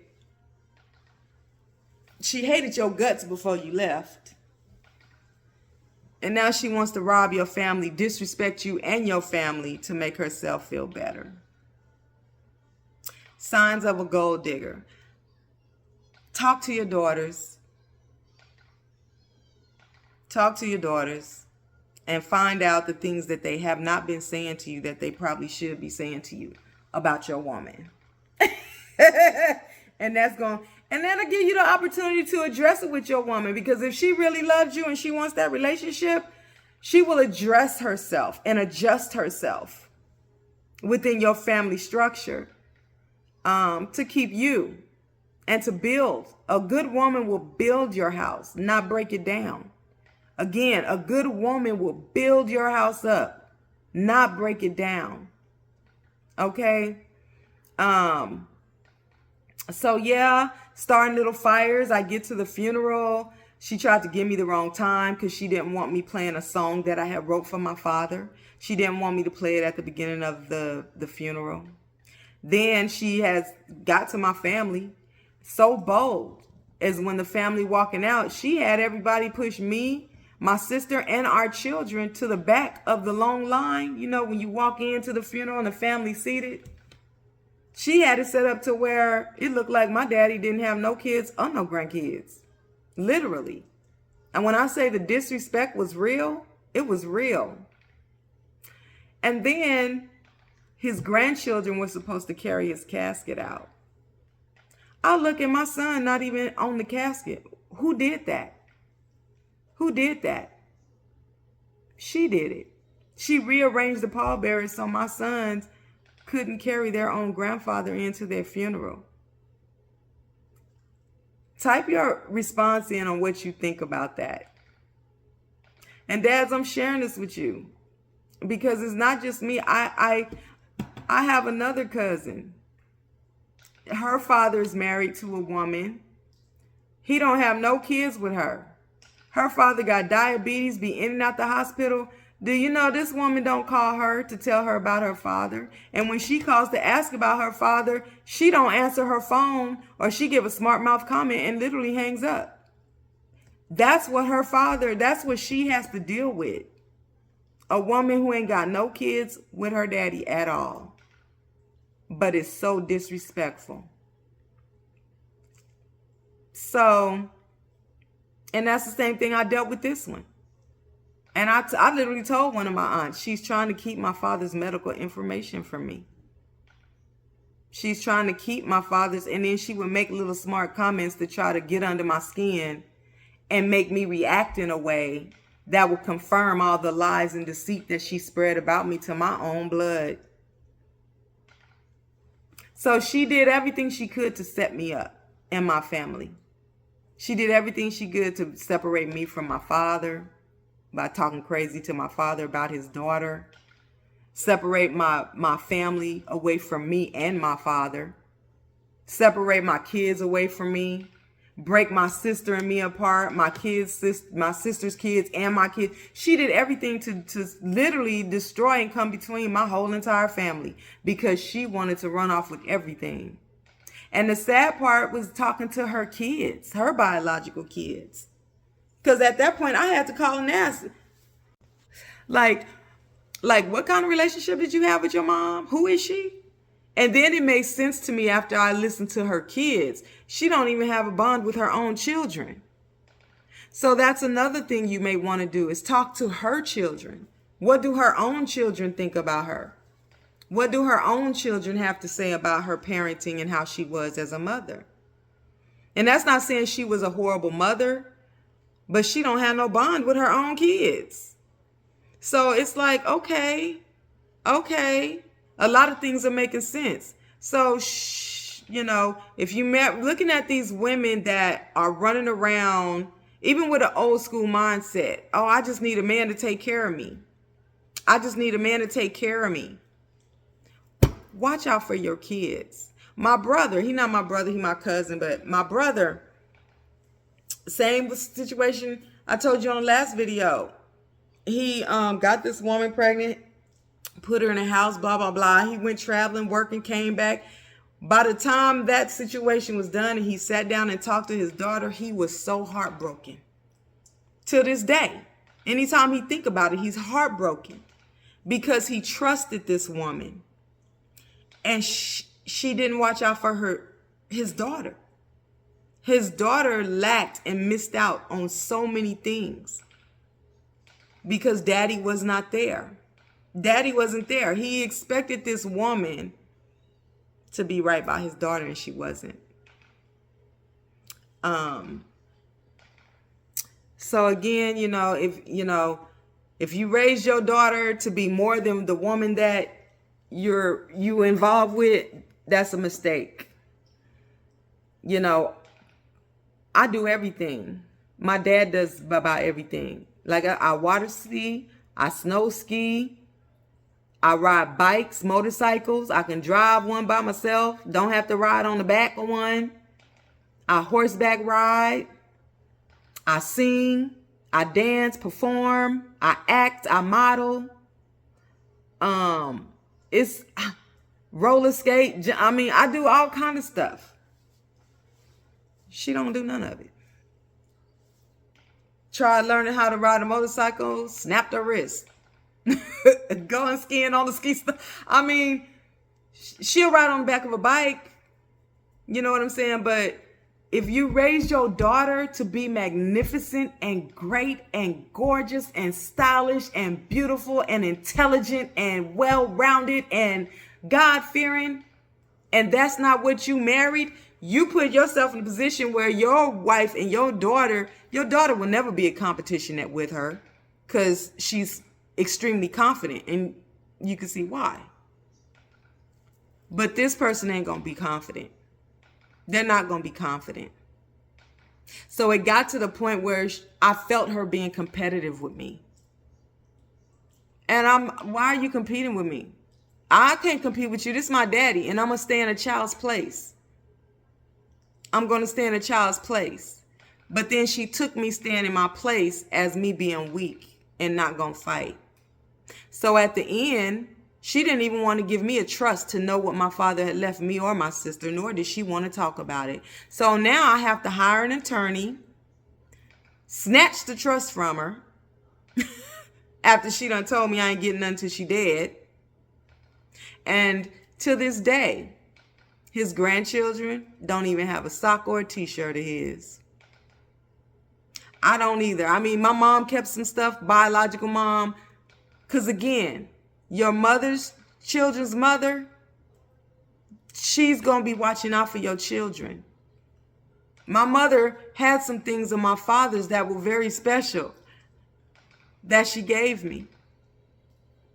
She hated your guts before you left. And now she wants to rob your family, disrespect you and your family to make herself feel better. Signs of a gold digger. Talk to your daughters. Talk to your daughters and find out the things that they have not been saying to you that they probably should be saying to you about your woman. And that'll give you the opportunity to address it with your woman, because if she really loves you and she wants that relationship, she will address herself and adjust herself within your family structure to keep you and to build. A good woman will build your house, not break it down. Again, a good woman will build your house up, not break it down. Okay? So yeah, starting little fires. I get to the funeral. She tried to give me the wrong time because she didn't want me playing a song that I had wrote for my father. She didn't want me to play it at the beginning of the funeral. Then she has got to my family so bold as when the family walking out, she had everybody push me, my sister, and our children to the back of the long line. You know, when you walk into the funeral and the family seated, she had it set up to where it looked like my daddy didn't have no kids or no grandkids. Literally. And when I say the disrespect was real, it was real. And then his grandchildren were supposed to carry his casket out. I look at my son not even on the casket. Who did that? Who did that? She did it. She rearranged the pallbearers so my sons couldn't carry their own grandfather into their funeral. Type your response in on what you think about that. And dads, I'm sharing this with you because it's not just me. I have another cousin. Her father is married to a woman. He don't have no kids with her. Her father got diabetes, be in and out the hospital. Do you know this woman don't call her to tell her about her father? And when she calls to ask about her father, she don't answer her phone, or she give a smart mouth comment and literally hangs up. That's what she has to deal with. A woman who ain't got no kids with her daddy at all, but is so disrespectful. So, and that's the same thing I dealt with this one. And I literally told one of my aunts, she's trying to keep my father's medical information from me. She's trying to keep my father's, and then she would make little smart comments to try to get under my skin and make me react in a way that would confirm all the lies and deceit that she spread about me to my own blood. So she did everything she could to set me up and my family. She did everything she could to separate me from my father by talking crazy to my father about his daughter, separate my family away from me and my father, separate my kids away from me, break my sister and me apart, my sister's kids and my kids. She did everything to literally destroy and come between my whole entire family because she wanted to run off with everything. And the sad part was talking to her kids, her biological kids. Because at that point, I had to call and ask, like, what kind of relationship did you have with your mom? Who is she? And then it made sense to me after I listened to her kids. She don't even have a bond with her own children. So that's another thing you may want to do is talk to her children. What do her own children think about her? What do her own children have to say about her parenting and how she was as a mother? And that's not saying she was a horrible mother, but she don't have no bond with her own kids. So it's like, okay. A lot of things are making sense. So, if you looking at these women that are running around, even with an old school mindset, oh, I just need a man to take care of me. I just need a man to take care of me. Watch out for your kids. My brother, he's not my brother, he's my cousin, but my brother, same situation I told you on the last video. He got this woman pregnant, put her in a house, blah, blah, blah. He went traveling, working, came back. By the time that situation was done and he sat down and talked to his daughter, he was so heartbroken. To this day, anytime he think about it, he's heartbroken because he trusted this woman and she didn't watch out for his daughter. His daughter lacked and missed out on so many things because daddy was not there. Daddy wasn't there. He expected this woman to be right by his daughter, and she wasn't. So again, if you raise your daughter to be more than the woman that you involved with, that's a mistake. I do everything. My dad does about everything. Like I water ski, I snow ski, I ride bikes, motorcycles. I can drive one by myself. Don't have to ride on the back of one. I horseback ride. I sing. I dance, perform. I act. I model. It's roller skate. I do all kind of stuff. She don't do none of it. Tried learning how to ride a motorcycle, snapped her wrist. Going skiing on the ski stuff. She'll ride on the back of a bike. You know what I'm saying? But if you raise your daughter to be magnificent and great and gorgeous and stylish and beautiful and intelligent and well-rounded and God-fearing, and that's not what you married, you put yourself in a position where your wife and your daughter will never be a competition with her, because she's extremely confident, and you can see why. But this person ain't gonna be confident. They're not gonna be confident. So it got to the point where I felt her being competitive with me. And why are you competing with me? I can't compete with you. This is my daddy, and I'm gonna stay in a child's place. I'm gonna stay in a child's place. But then she took me staying in my place as me being weak and not gonna fight. So at the end, she didn't even want to give me a trust to know what my father had left me or my sister, nor did she want to talk about it. So now I have to hire an attorney, snatch the trust from her after she done told me I ain't getting nothing till she dead. And to this day, his grandchildren don't even have a sock or a t-shirt of his. I don't either. My mom kept some stuff, biological mom. Because again, your mother's children's mother, she's going to be watching out for your children. My mother had some things of my father's that were very special that she gave me.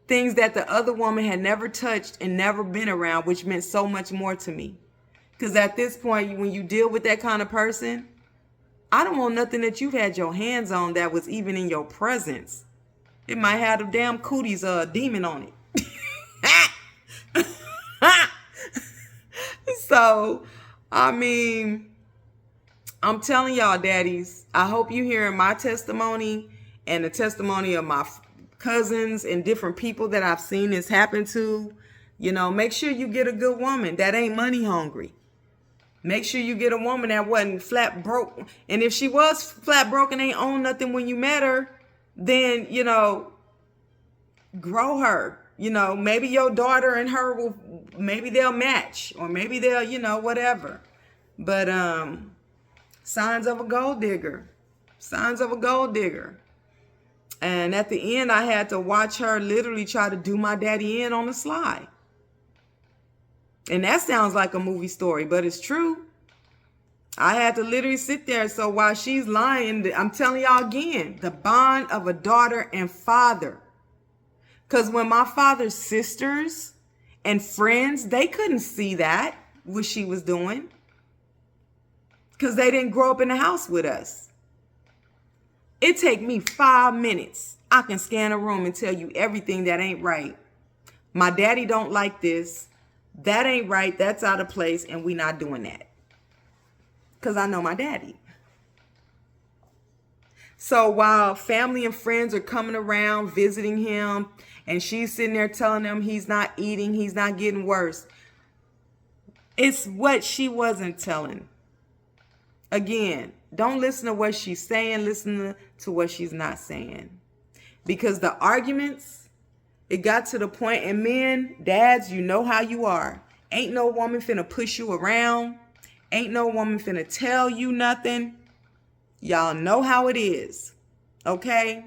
Things that the other woman had never touched and never been around, which meant so much more to me. Because at this point, when you deal with that kind of person, I don't want nothing that you've had your hands on that was even in your presence. It might have the damn cooties demon on it. So, I'm telling y'all, daddies, I hope you hearing my testimony and the testimony of my cousins and different people that I've seen this happen to. Make sure you get a good woman that ain't money hungry. Make sure you get a woman that wasn't flat broke. And if she was flat broke and ain't own nothing when you met her, then, grow her. Maybe your daughter and her maybe they'll match, or maybe they'll, whatever. But signs of a gold digger. Signs of a gold digger. And at the end, I had to watch her literally try to do my daddy in on the sly. And that sounds like a movie story, but it's true. I had to literally sit there. So while she's lying, I'm telling y'all again, the bond of a daughter and father. Because when my father's sisters and friends, they couldn't see that, what she was doing. Because they didn't grow up in the house with us. It take me 5 minutes. I can scan a room and tell you everything that ain't right. My daddy don't like this. That ain't right. That's out of place. And we not doing that. Because I know my daddy. So while family and friends are coming around visiting him, and she's sitting there telling them he's not eating, he's not getting worse, it's what she wasn't telling. Again, don't listen to what she's saying. Listen to what she's not saying. Because the arguments, it got to the point, and men, dads, you know how you are. Ain't no woman finna push you around. Ain't no woman finna tell you nothing. Y'all know how it is. Okay?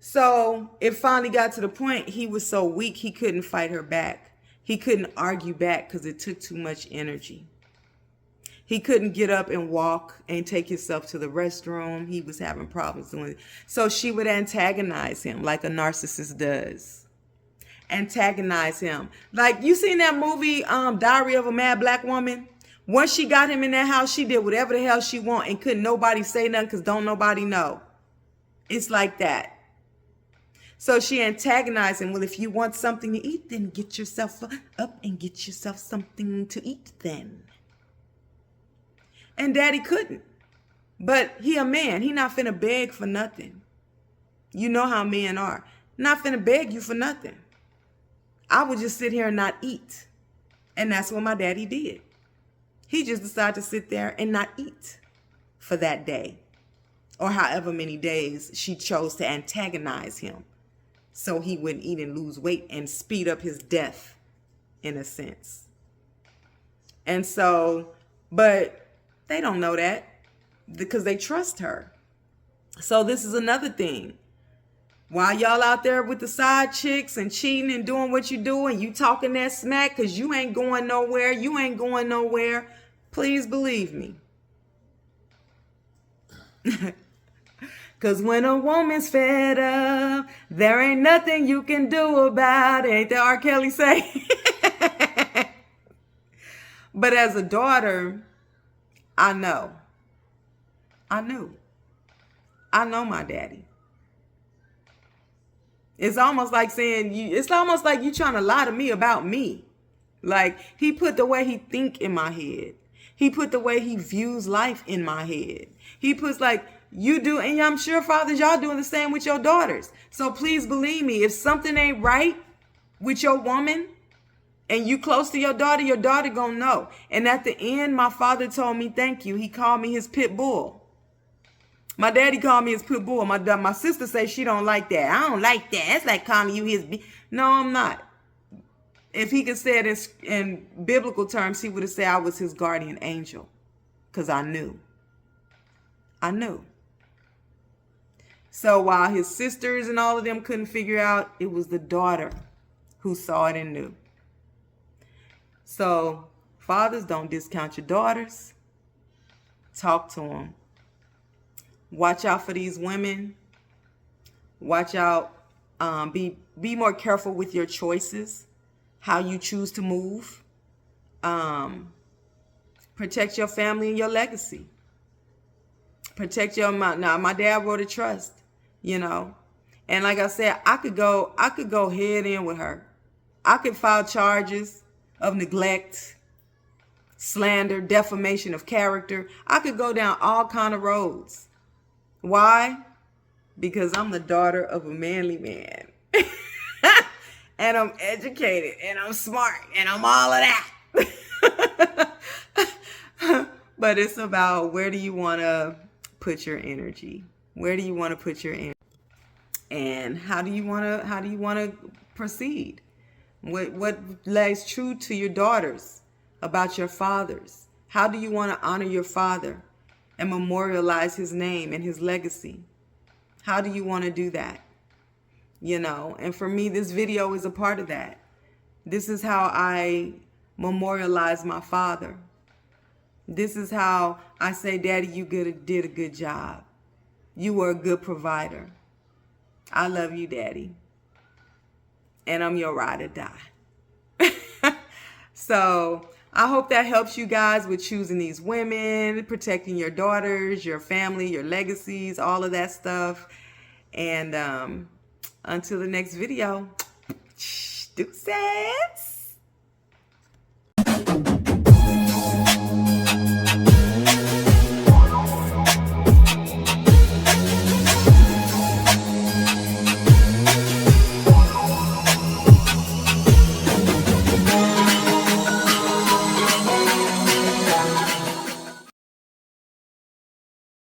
So it finally got to the point he was so weak he couldn't fight her back. He couldn't argue back because it took too much energy. He couldn't get up and walk and take himself to the restroom. He was having problems doing it. So she would antagonize him like a narcissist does. Antagonize him. Like, you seen that movie, Diary of a Mad Black Woman? Once she got him in that house, she did whatever the hell she want and couldn't nobody say nothing because don't nobody know. It's like that. So she antagonized him. Well, if you want something to eat, then get yourself up and get yourself something to eat then. And Daddy couldn't. But he a man. He not finna beg for nothing. You know how men are. Not finna beg you for nothing. I would just sit here and not eat. And that's what my daddy did. He just decided to sit there and not eat for that day. Or however many days she chose to antagonize him. So he wouldn't eat and lose weight and speed up his death, in a sense. And so, but they don't know that because they trust her. So this is another thing. While y'all out there with the side chicks and cheating and doing what you do and you talking that smack because you ain't going nowhere, please believe me. Because when a woman's fed up, there ain't nothing you can do about it. Ain't that R. Kelly say? But as a daughter, I know my daddy. It's almost like saying it's almost like you trying to lie to me about me. Like, he put the way he think in my head. He put the way he views life in my head. He puts like you do, and I'm sure fathers, y'all doing the same with your daughters. So please believe me, if something ain't right with your woman and you close to your daughter gonna know. And at the end, my father told me thank you. He called me his pit bull. My daddy called me his pit bull. My sister says she don't like that. I don't like that. That's like calling you his. No, I'm not. If he could say it in biblical terms, he would have said I was his guardian angel. Because I knew. So while his sisters and all of them couldn't figure out, it was the daughter who saw it and knew. So fathers, don't discount your daughters. Talk to them. Watch out for these women. Watch out. Be more careful with your choices. How you choose to move. Protect your family and your legacy. Protect your mind. Now, my dad wrote a trust, And like I said, I could go head in with her. I could file charges of neglect, slander, defamation of character. I could go down all kind of roads. Why? Because I'm the daughter of a manly man. And I'm educated and I'm smart and I'm all of that. But it's about, where do you want to put your energy? Where do you want to put your energy? And how do you want to proceed? What lays true to your daughters about your fathers? How do you want to honor your father and memorialize his name and his legacy? How do you want to do that? And for me, this video is a part of that. This is how I memorialize my father. This is how I say, Daddy, you did a good job. You were a good provider. I love you, Daddy. And I'm your ride or die. So I hope that helps you guys with choosing these women, protecting your daughters, your family, your legacies, all of that stuff. And until the next video, deuces.